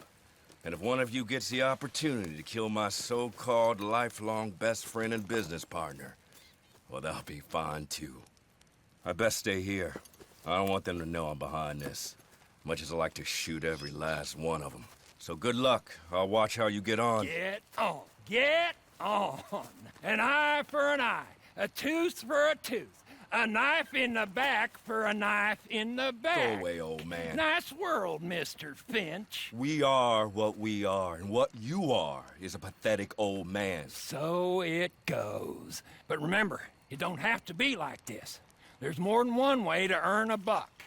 And if one of you gets the opportunity to kill my so-called lifelong best friend and business partner, well, that'll be fine too. I best stay here. I don't want them to know I'm behind this, much as I like to shoot every last one of them. So good luck. I'll watch how you get on. Get on. Get on. An eye for an eye. A tooth for a tooth. A knife in the back for a knife in the back. Go away, old man. Nice world, Mr. Finch. We are what we are, and what you are is a pathetic old man. So it goes. But remember, it don't have to be like this. There's more than one way to earn a buck.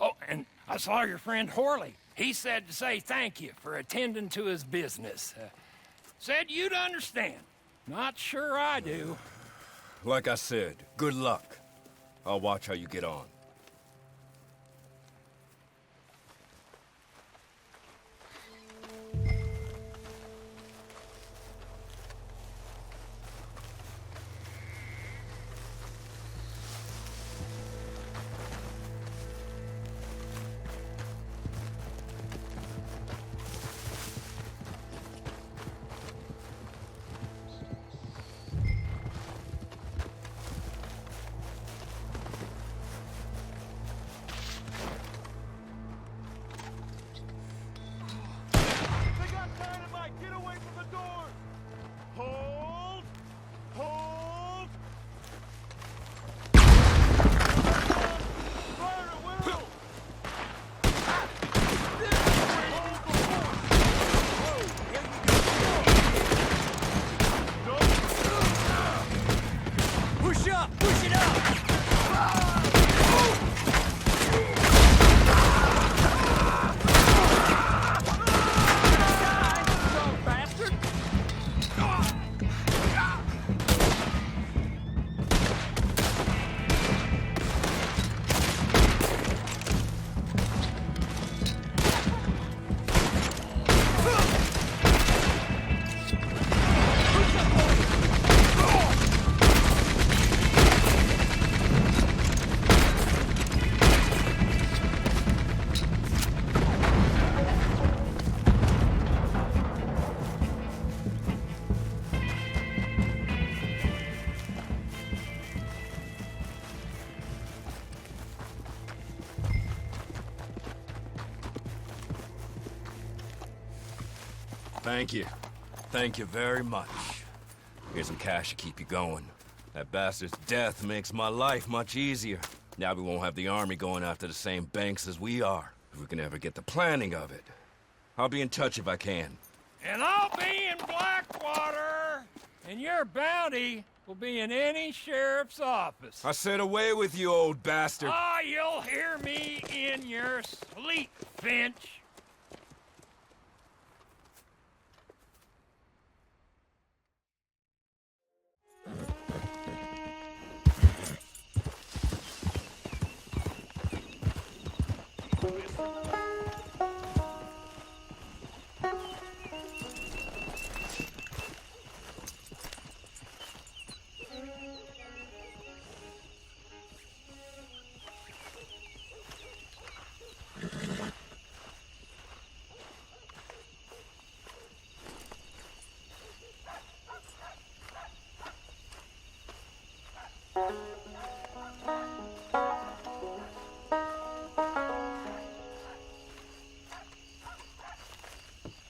Oh, and I saw your friend Horley. He said to say thank you for attending to his business. Said you'd understand. Not sure I do. Like I said, good luck. I'll watch how you get on. Thank you. Thank you very much. Here's some cash to keep you going. That bastard's death makes my life much easier. Now we won't have the army going after the same banks as we are, if we can ever get the planning of it. I'll be in touch if I can. And I'll be in Blackwater, and your bounty will be in any sheriff's office. I said away with you, old bastard. Ah, you'll hear me in your sleep, Finch.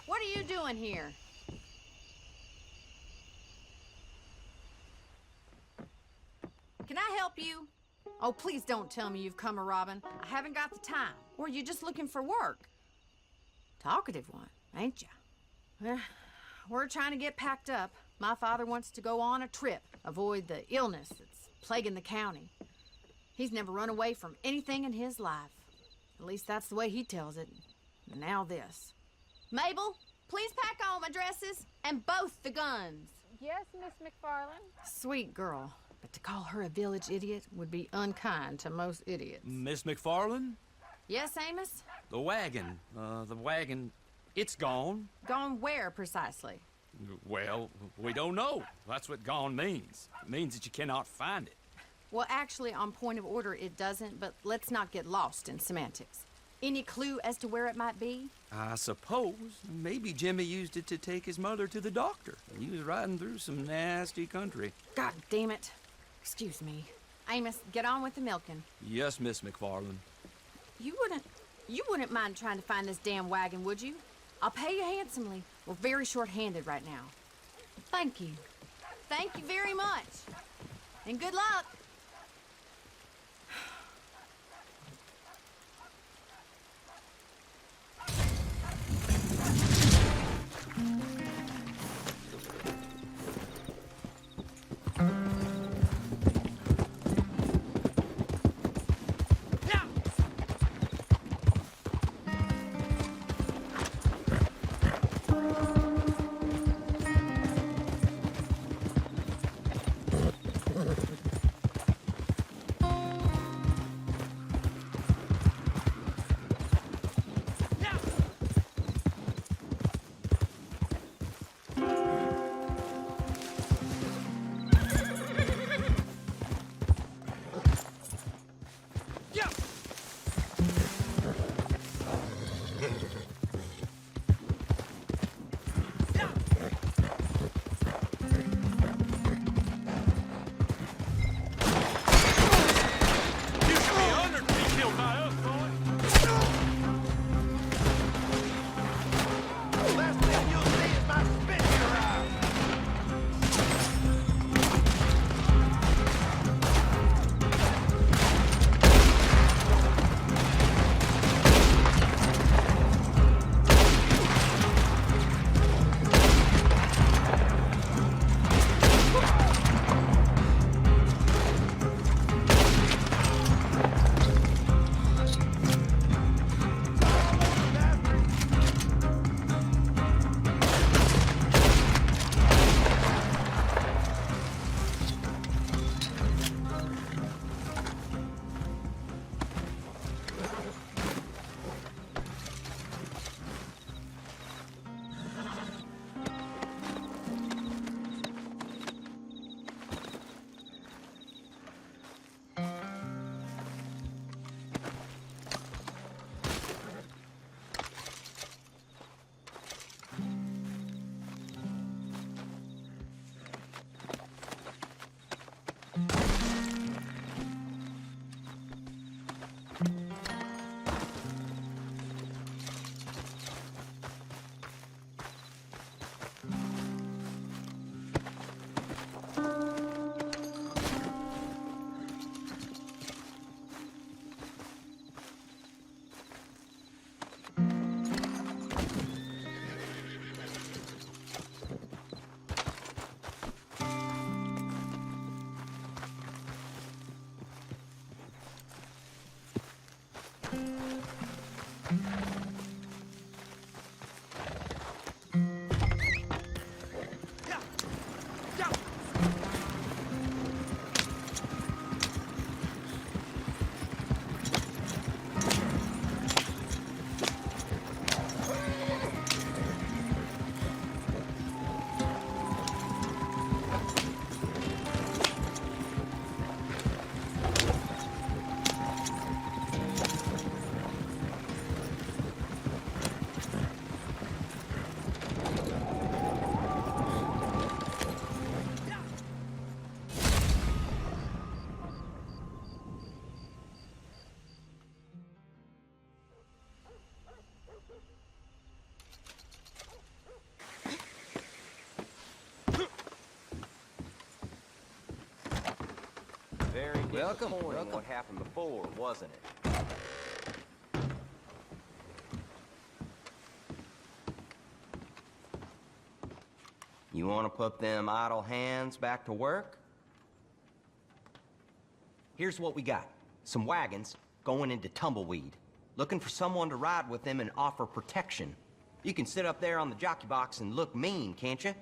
What are you doing here? Can I help you? Oh, please don't tell me you've come a robbing. I haven't got the time. Or you just looking for work? Talkative one, ain't ya? Well, we're trying to get packed up. My father wants to go on a trip, avoid the illness that's plaguing the county. He's never run away from anything in his life. At least that's the way he tells it. Now this. Mabel, please pack all my dresses and both the guns. Yes, Miss McFarland. Sweet girl, but to call her a village idiot would be unkind to most idiots. Miss McFarland? Yes, Amos? The wagon, it's gone. Gone where, precisely? Well, we don't know. That's what gone means. It means that you cannot find it. Well, actually, on point of order, it doesn't, but let's not get lost in semantics. Any clue as to where it might be? I suppose maybe Jimmy used it to take his mother to the doctor. He was riding through some nasty country. God damn it. Excuse me. Amos, get on with the milking. Yes, Miss McFarland. You wouldn't mind trying to find this damn wagon, would you? I'll pay you handsomely. We're very short-handed right now. Thank you. Thank you very much. And good luck. Very disappointing what happened before, wasn't it? You want to put them idle hands back to work? Here's what we got. Some wagons going into Tumbleweed. looking for someone to ride with them and offer protection. You can sit up there on the jockey box and look mean, can't you?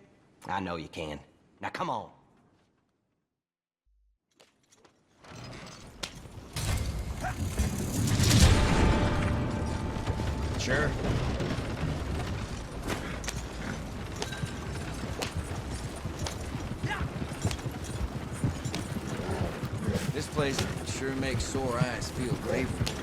I know you can. Now come on. Sure. This place sure makes sore eyes feel grateful again.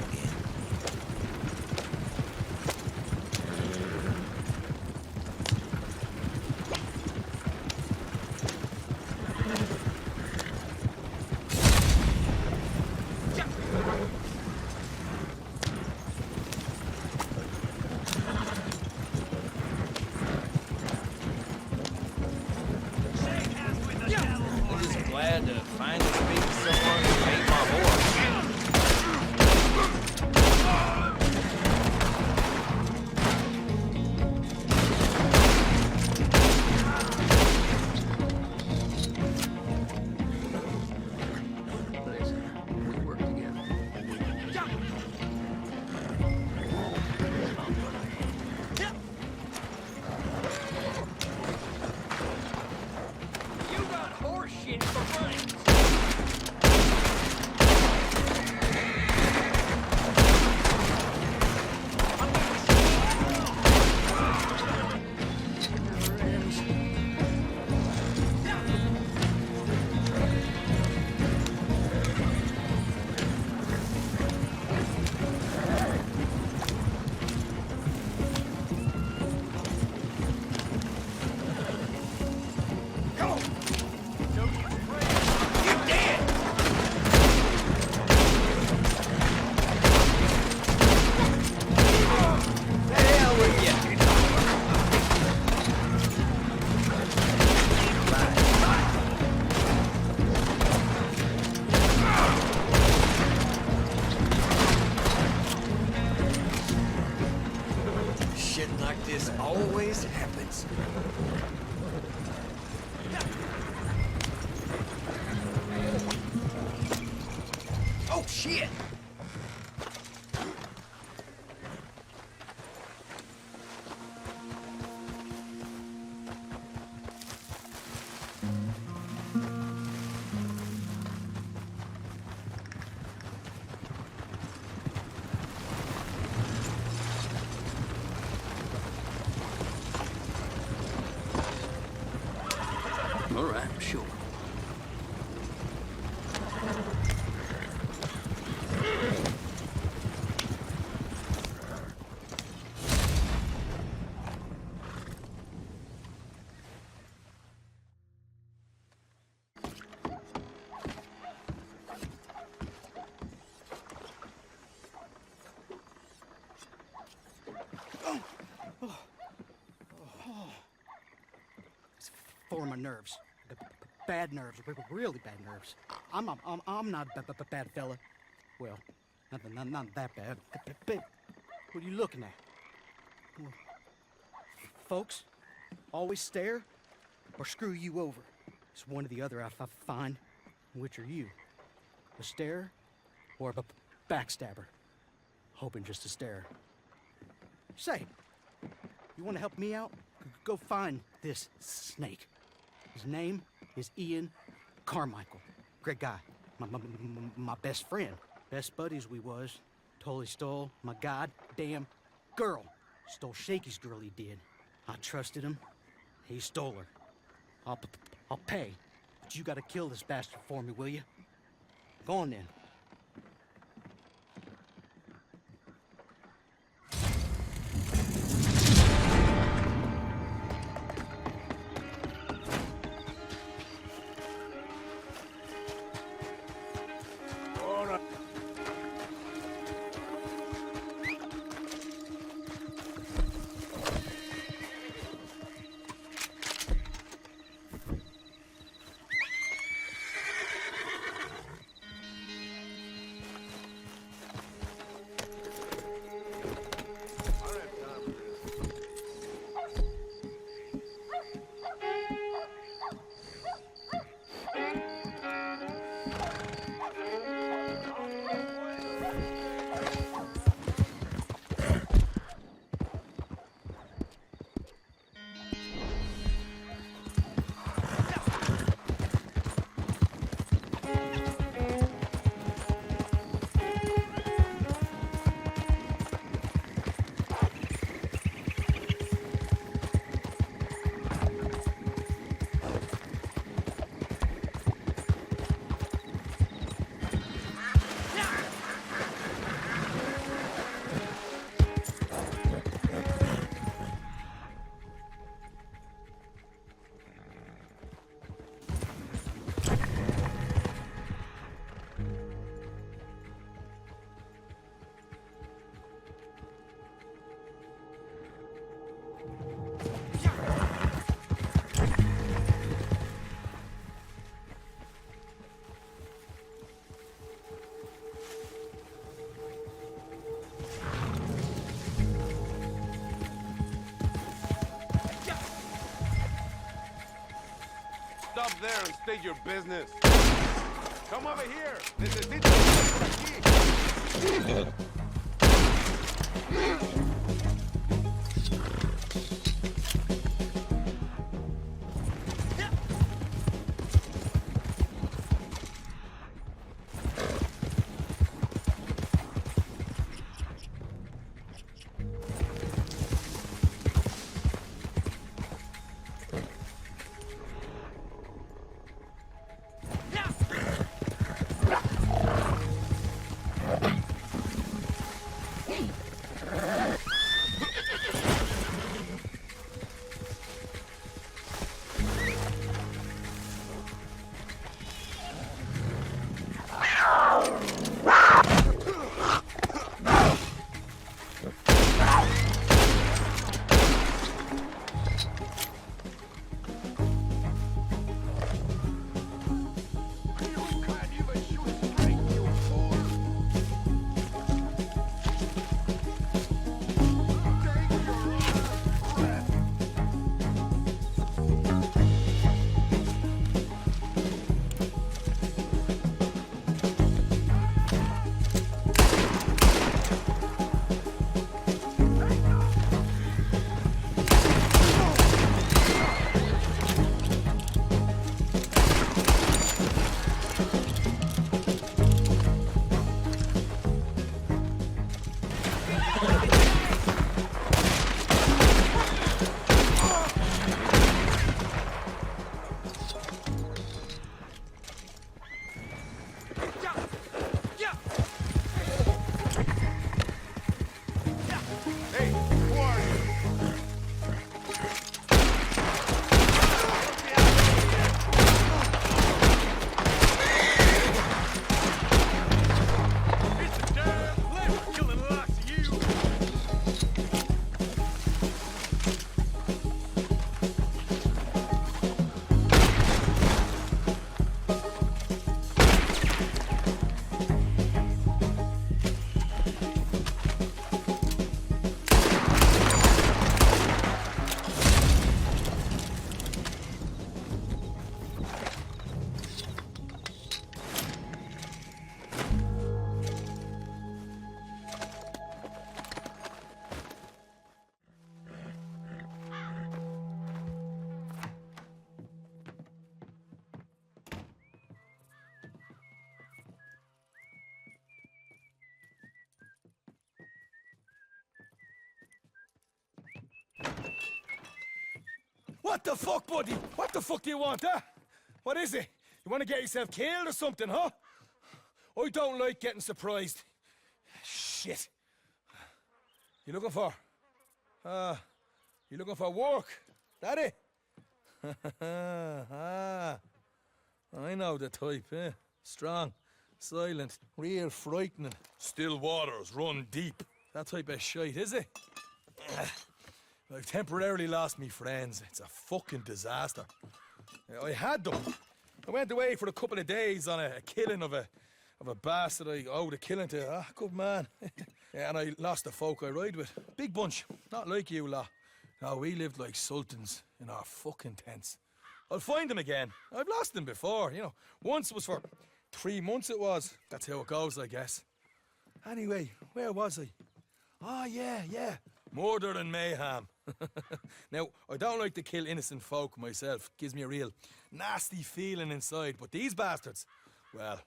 All right, sure. For my nerves. Bad nerves, really bad nerves. I'm not a bad fella. Well, not that bad. But what are you looking at? Well, folks always stare or screw you over. It's one or the other I find. Which are you? A stare or a backstabber? Hoping just to stare. Say, you want to help me out? Go find this snake. His name is Ian Carmichael. Great guy. My best friend. Best buddies we was. Totally stole my goddamn girl. Stole Shaky's girl, he did. I trusted him. He stole her. I'll pay. But you gotta kill this bastard for me, will you? Go on then. stop there and state your business. Come over here. Necesito por aquí. What the fuck, buddy? What the fuck do you want, huh? What is it? You want to get yourself killed or something, huh? I don't like getting surprised. Shit. You looking for? You looking for work? That it? I know the type, eh? Strong, silent, real frightening. Still waters run deep. That type of shite, is it? I've temporarily lost me friends. It's a fucking disaster. I had them. I went away for a couple of days on a killing of a bastard I owed a killing to. Good man. Yeah, and I lost the folk I ride with. Big bunch. Not like you lot. No, we lived like sultans in our fucking tents. I'll find them again. I've lost them before, you know. Once it was for 3 months it was. That's how it goes, I guess. Anyway, where was I? Oh, yeah. Murder and mayhem. Now, I don't like to kill innocent folk myself. Gives me a real nasty feeling inside. But these bastards, well,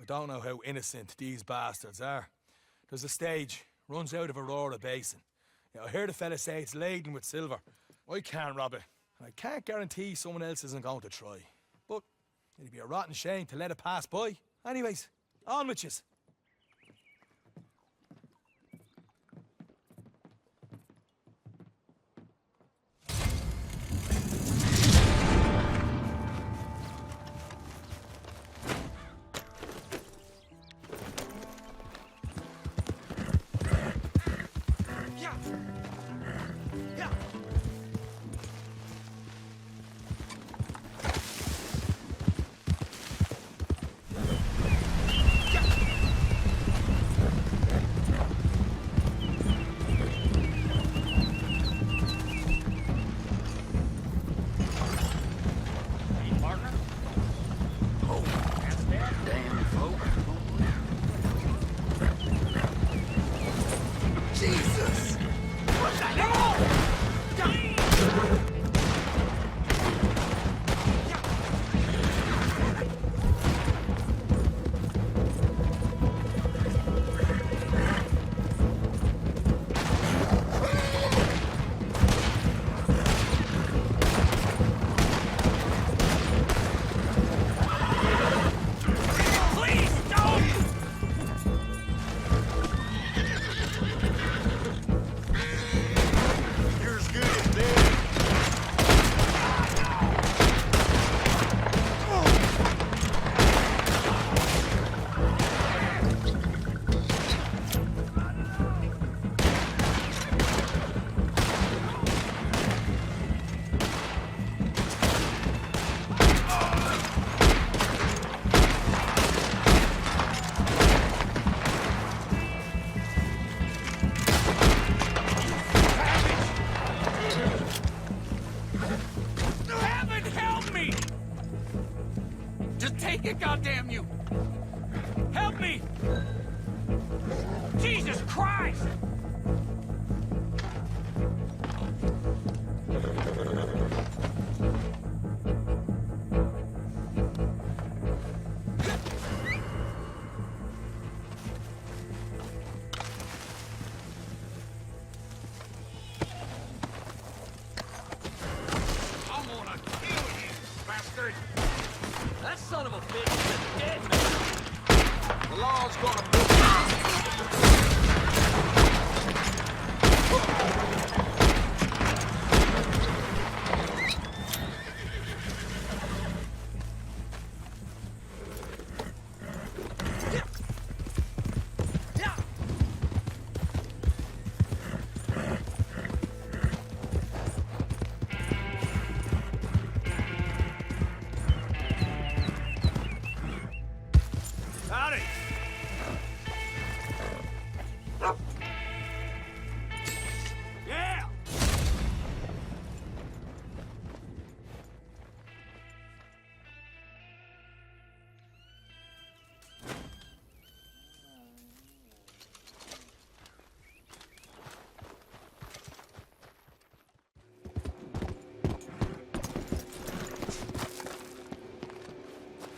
I don't know how innocent these bastards are. There's a stage, runs out of Aurora Basin. I heard a fella say it's laden with silver. I can't rob it. And I can't guarantee someone else isn't going to try. But it'd be a rotten shame to let it pass by. Anyways, on with yous. partner. Oh, damn folk. Jesus! What the hell? Goddamn you! Help me! Jesus Christ! I'm gonna kill you, bastard! That son of a bitch is a dead man. The law's gonna move.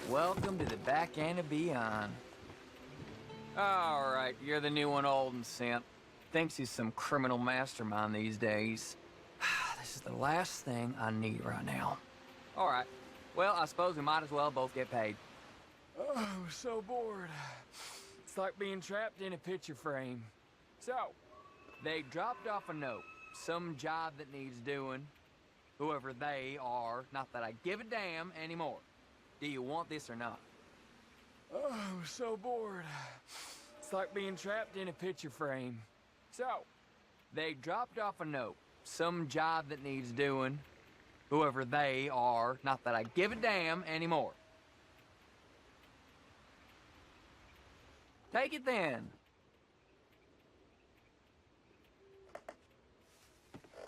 Welcome to the back end of beyond. All right, you're the new one Alden sent. Thinks he's some criminal mastermind these days. This is the last thing I need right now. All right, well, I suppose we might as well both get paid. Oh, I'm so bored. It's like being trapped in a picture frame. So, they dropped off a note, some job that needs doing, whoever they are, not that I give a damn anymore. Do you want this or not? Oh, I'm so bored. It's like being trapped in a picture frame. So, they dropped off a note, some job that needs doing, whoever they are, not that I give a damn anymore. Take it then.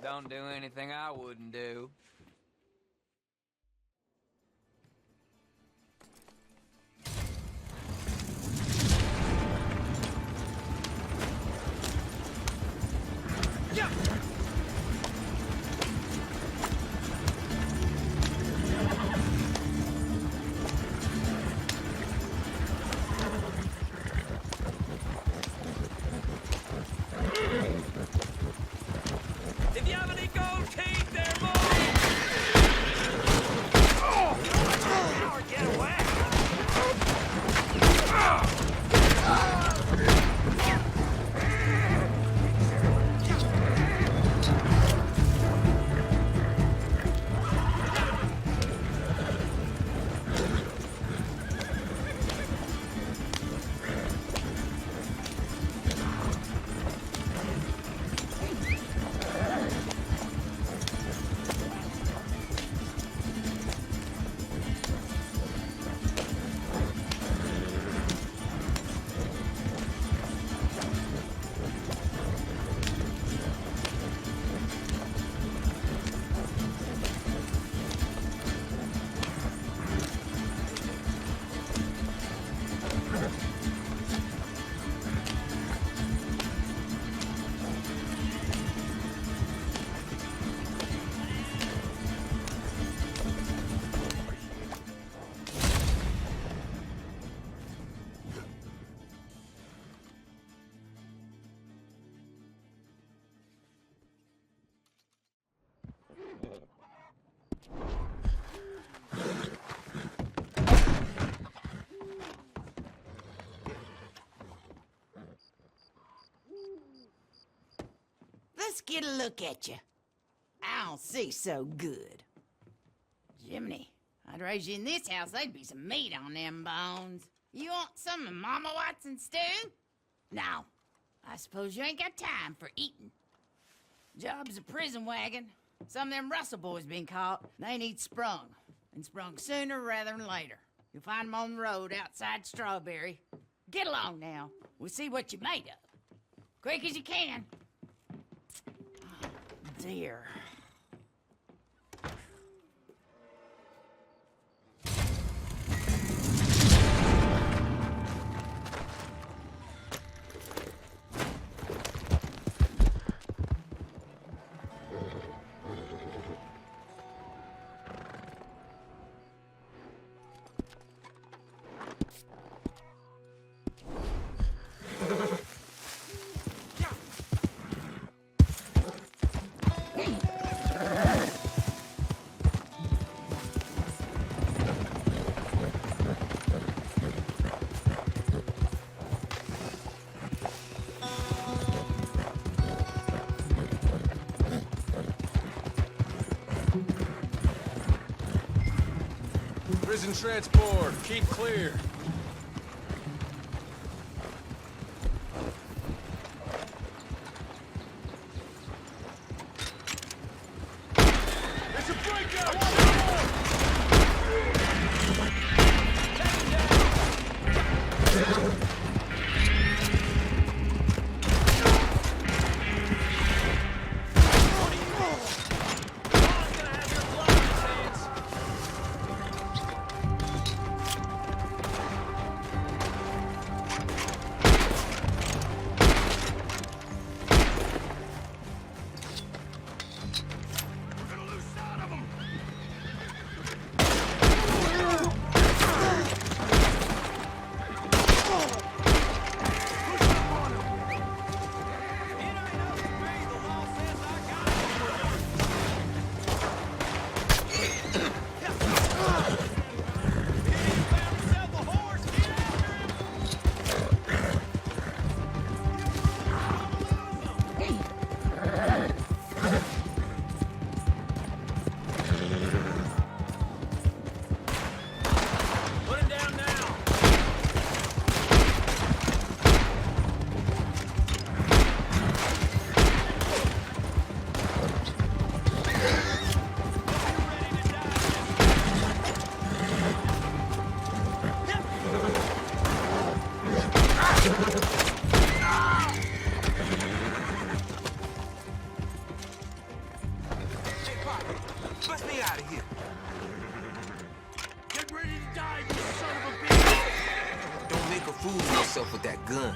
Don't do anything I wouldn't do. If you have any gold teeth there, boy! get a look at you. I don't see so good. Jiminy, I'd raise you in this house, there'd be some meat on them bones. You want some of Mama Watson's stew? No, I suppose you ain't got time for eating. Job's a prison wagon. Some of them Russell boys been caught. They need sprung, and sprung sooner rather than later. You'll find them on the road outside Strawberry. Get along now. We'll see what you're made of. Quick as you can. Oh, dear. Prison transport, keep clear. It's a breakout! Bust me out of here. Get ready to die, you son of a bitch! Don't make a fool of yourself with that gun.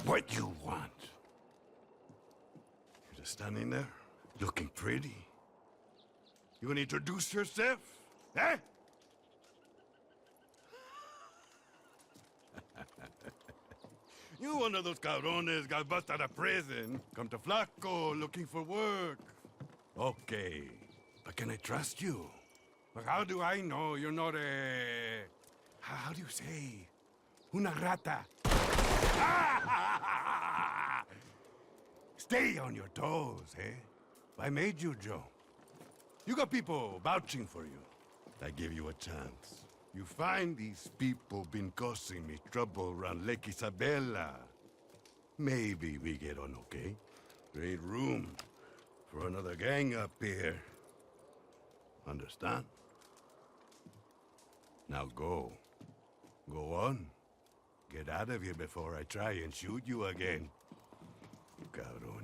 What you want? standing there, looking pretty. You gonna introduce yourself? Eh? You one of those cabrones got busted out of prison. Come to Flaco looking for work. Okay, but can I trust you? Like, how do I know you're not a... How do you say? Una rata. Stay on your toes, eh? I made you, Joe. You got people vouching for you. I give you a chance. You find these people been causing me trouble around Lake Isabella. Maybe we get on okay. There ain't room for another gang up here. Understand? Now go. Go on. Get out of here before I try and shoot you again. Cabrones.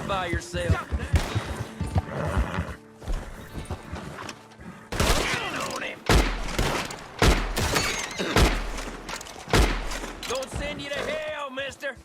By yourself. On him. Don't send you to hell, mister.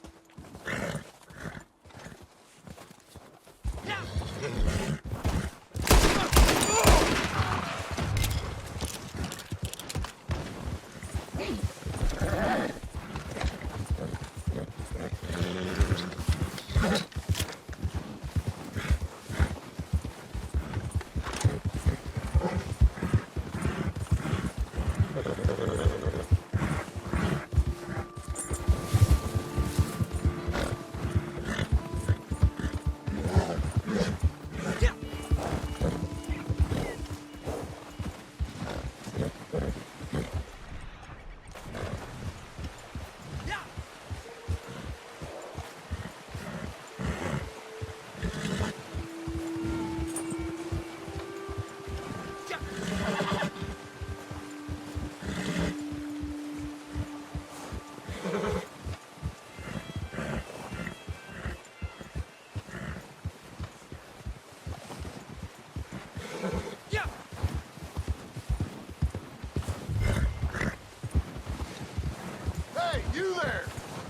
You there!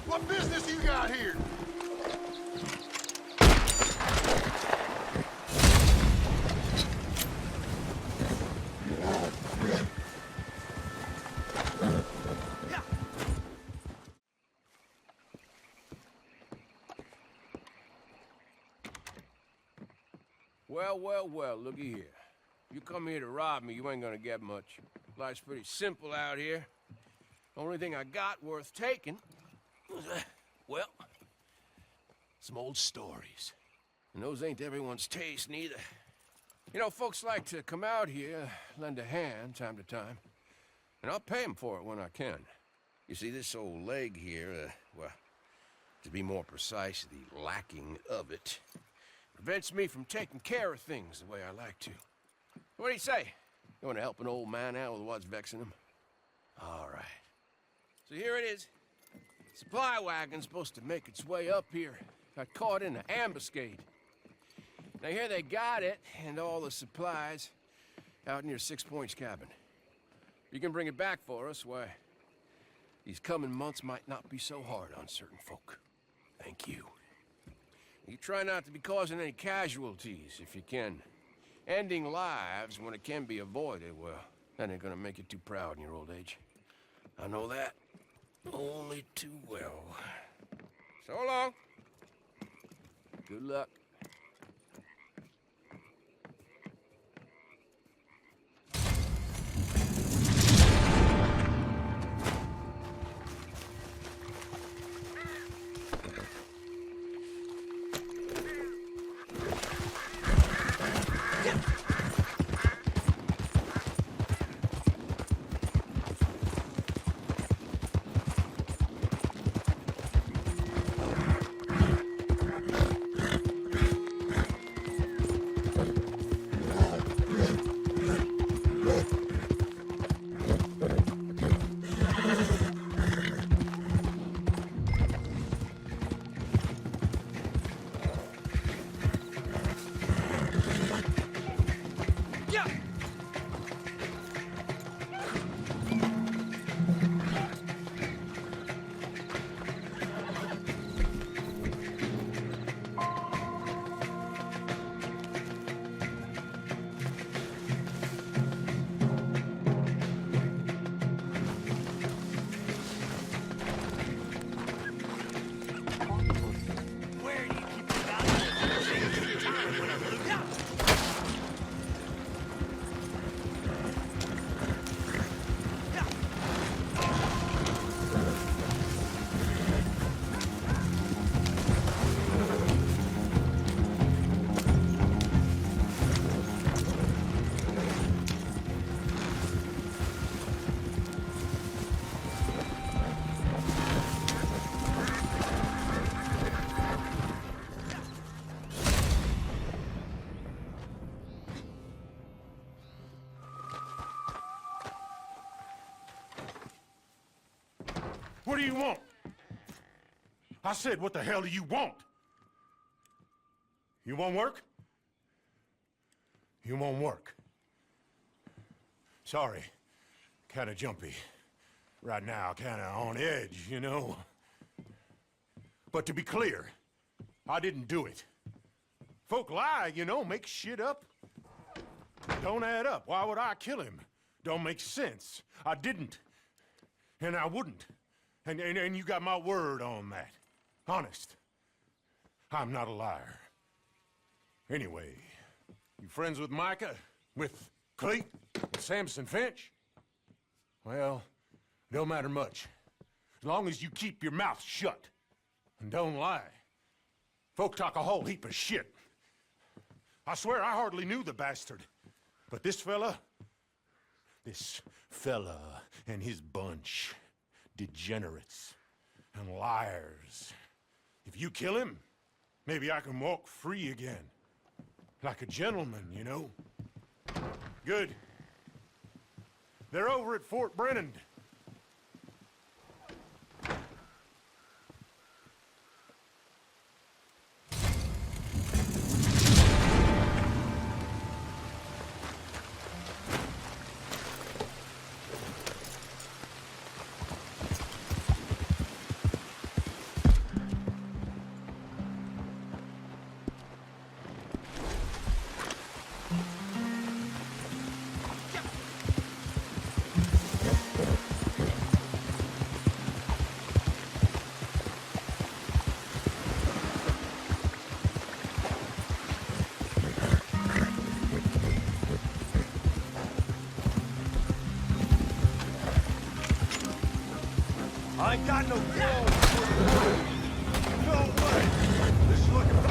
What business you got here? Well, looky here. You come here to rob me, you ain't gonna get much. Life's pretty simple out here. Only thing I got worth taking was, well, some old stories. And those ain't everyone's taste, neither. You know, folks like to come out here, lend a hand time to time. And I'll pay them for it when I can. You see, this old leg here, well, to be more precise, the lacking of it, prevents me from taking care of things the way I like to. What do you say? You want to help an old man out with what's vexing him? All right. So here it is. Supply wagon's supposed to make its way up here. Got caught in an ambuscade. Now here they got it, and all the supplies, out near 6 Points cabin. You can bring it back for us, why, these coming months might not be so hard on certain folk. Thank you. You try not to be causing any casualties, if you can. Ending lives when it can be avoided, well, that ain't gonna make you too proud in your old age. I know that only too well. So long. Good luck. What do you want? I said, what the hell do you want? You want work? You want work? Sorry, kinda jumpy. Right now, kinda on edge, you know? But to be clear, I didn't do it. Folk lie, you know, make shit up. Don't add up. Why would I kill him? Don't make sense. I didn't. And I wouldn't. And you got my word on that. Honest. I'm not a liar. Anyway, you friends with Micah? With Cleet? With Samson Finch? Well, it don't matter much. As long as you keep your mouth shut. And don't lie. Folk talk a whole heap of shit. I swear I hardly knew the bastard. But this fella and his bunch, degenerates and liars. If you kill him, maybe I can walk free again. Like a gentleman, you know? Good. They're over at Fort Brennan. I ain't got no clothes. No way. This is looking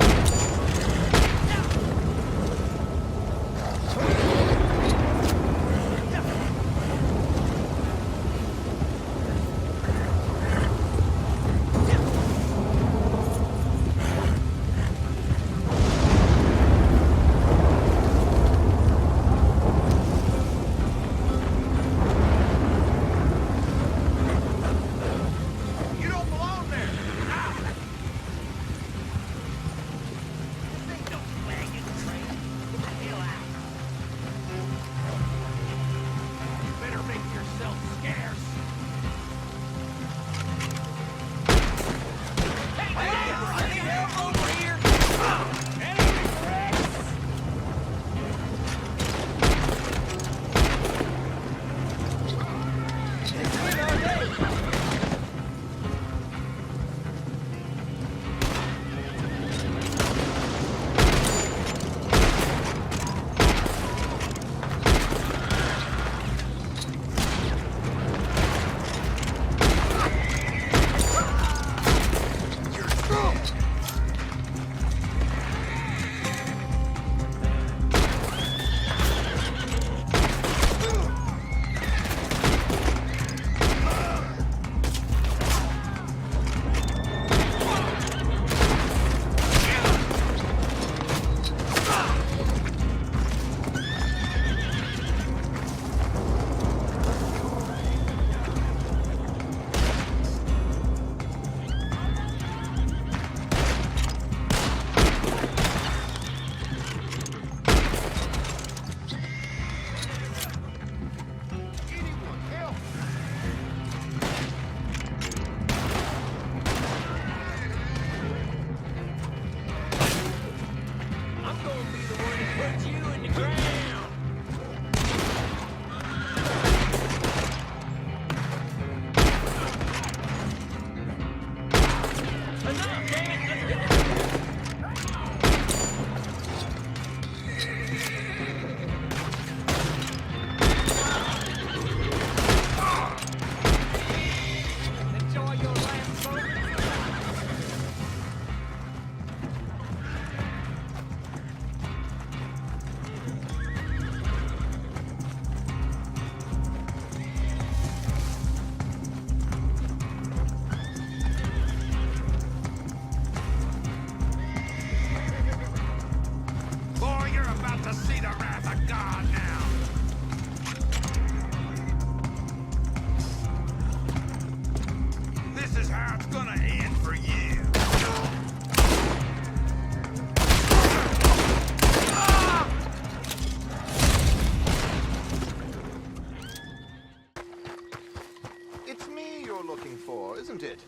isn't it?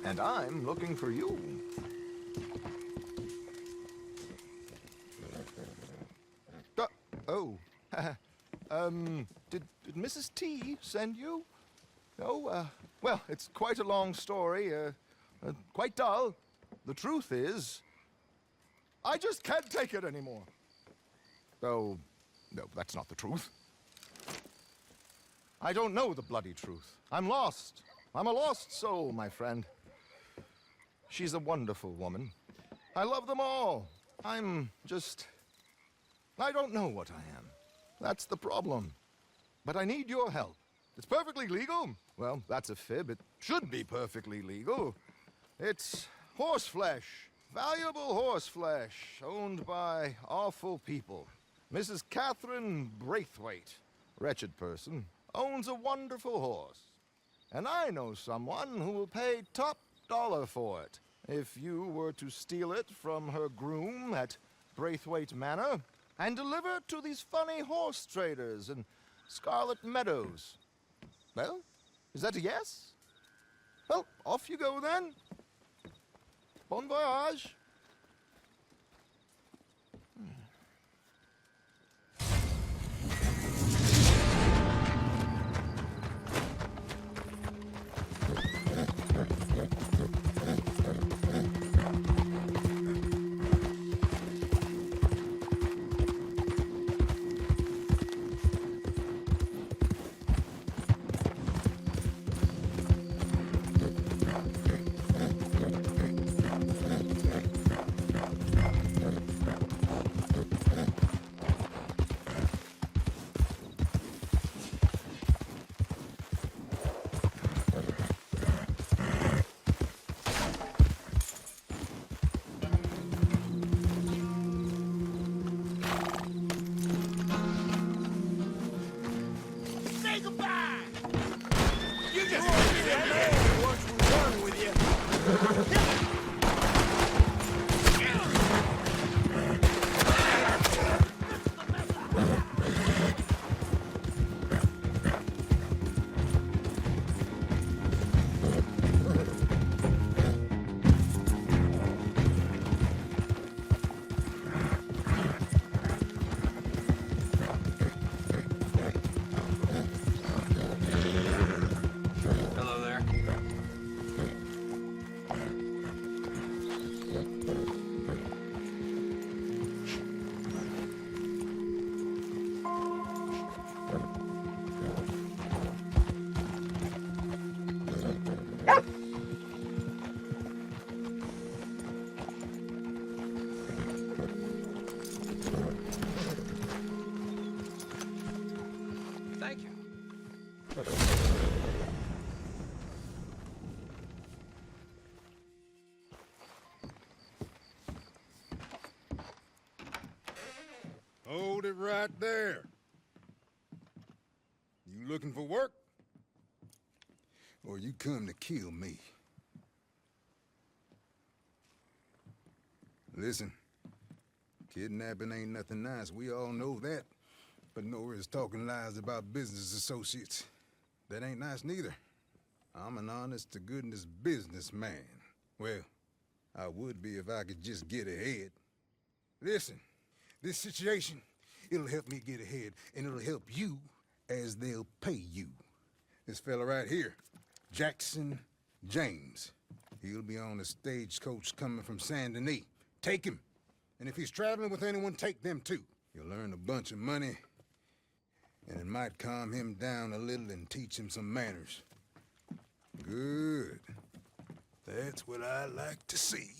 And I'm looking for you. Did Mrs. T send you? No, Well, it's quite a long story, quite dull. The truth is, I just can't take it anymore. Oh, no, that's not the truth. I don't know the bloody truth. I'm lost. I'm a lost soul, my friend. She's a wonderful woman. I love them all. I'm just... I don't know what I am. That's the problem. But I need your help. It's perfectly legal. Well, that's a fib. It should be perfectly legal. It's horse flesh. Valuable horse flesh, owned by awful people. Mrs. Catherine Braithwaite, wretched person, owns a wonderful horse. And I know someone who will pay top dollar for it if you were to steal it from her groom at Braithwaite Manor and deliver it to these funny horse traders in Scarlet Meadows. Well, is that a yes? Well, off you go then. Bon voyage. Hold it right there. You looking for work? Or you come to kill me? Listen, kidnapping ain't nothing nice. We all know that. But nowhere is talking lies about business associates. That ain't nice neither. I'm an honest-to-goodness businessman. Well, I would be if I could just get ahead. Listen, this situation, it'll help me get ahead, and it'll help you as they'll pay you. This fella right here, Jackson James. He'll be on the stagecoach coming from Saint Denis. Take him. And if he's traveling with anyone, take them too. You'll earn a bunch of money, and it might calm him down a little and teach him some manners. Good. That's what I like to see.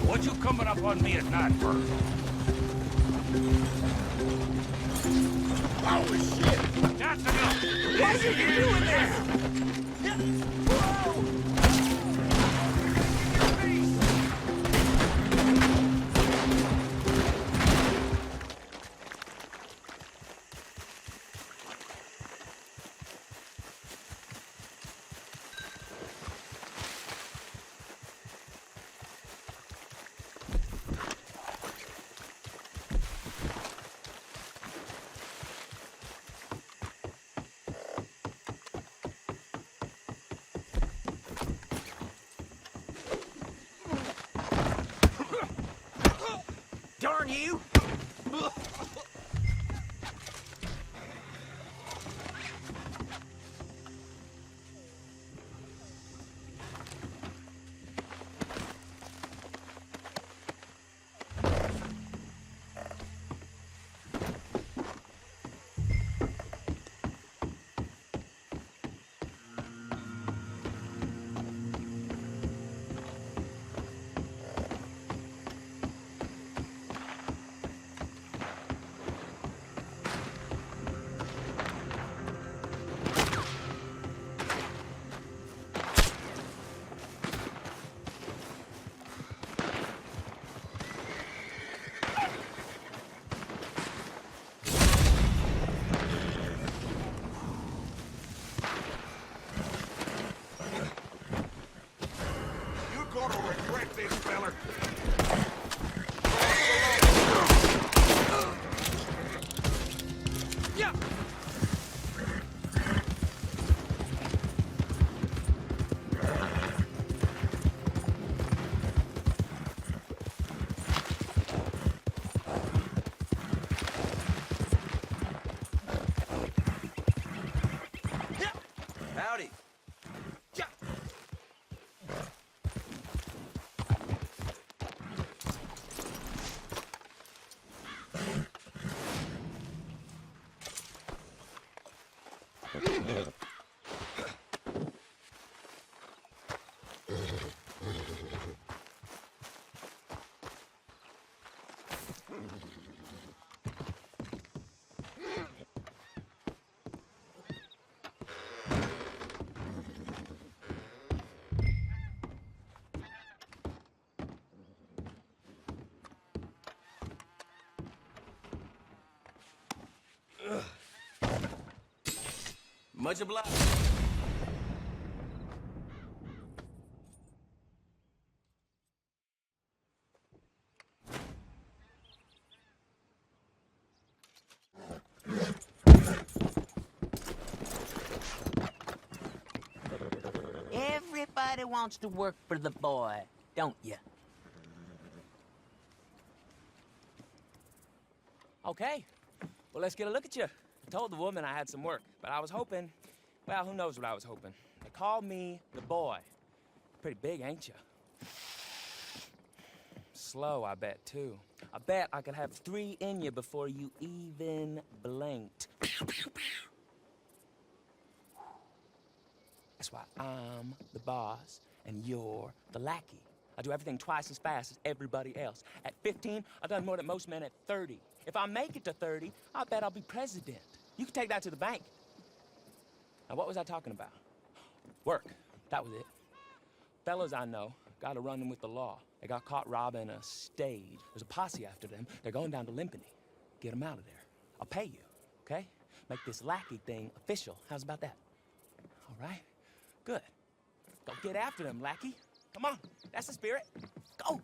What you coming up on me at night for? Oh, shit! That's enough! Why are you doing this? Whoa! gonna regret this, feller. Yeah. Howdy. Much obliged. Everybody wants to work for the boy, don't you? Okay. Well, let's get a look at you. I told the woman I had some work, but I was hoping, well, who knows what I was hoping. They called me the boy. Pretty big, ain't you? Slow, I bet, too. I bet I could have 3 in you before you even blinked. That's why I'm the boss and you're the lackey. I do everything twice as fast as everybody else. At 15, I've done more than most men at 30. If I make it to 30, I bet I'll be president. You can take that to the bank. Now, what was I talking about? Work. That was it. Fellas I know got a run-in with the law. They got caught robbing a stage. There's a posse after them. They're going down to Limpany. Get them out of there. I'll pay you, okay? Make this lackey thing official. How's about that? All right? Good. Go get after them, lackey. Come on. That's the spirit. Go.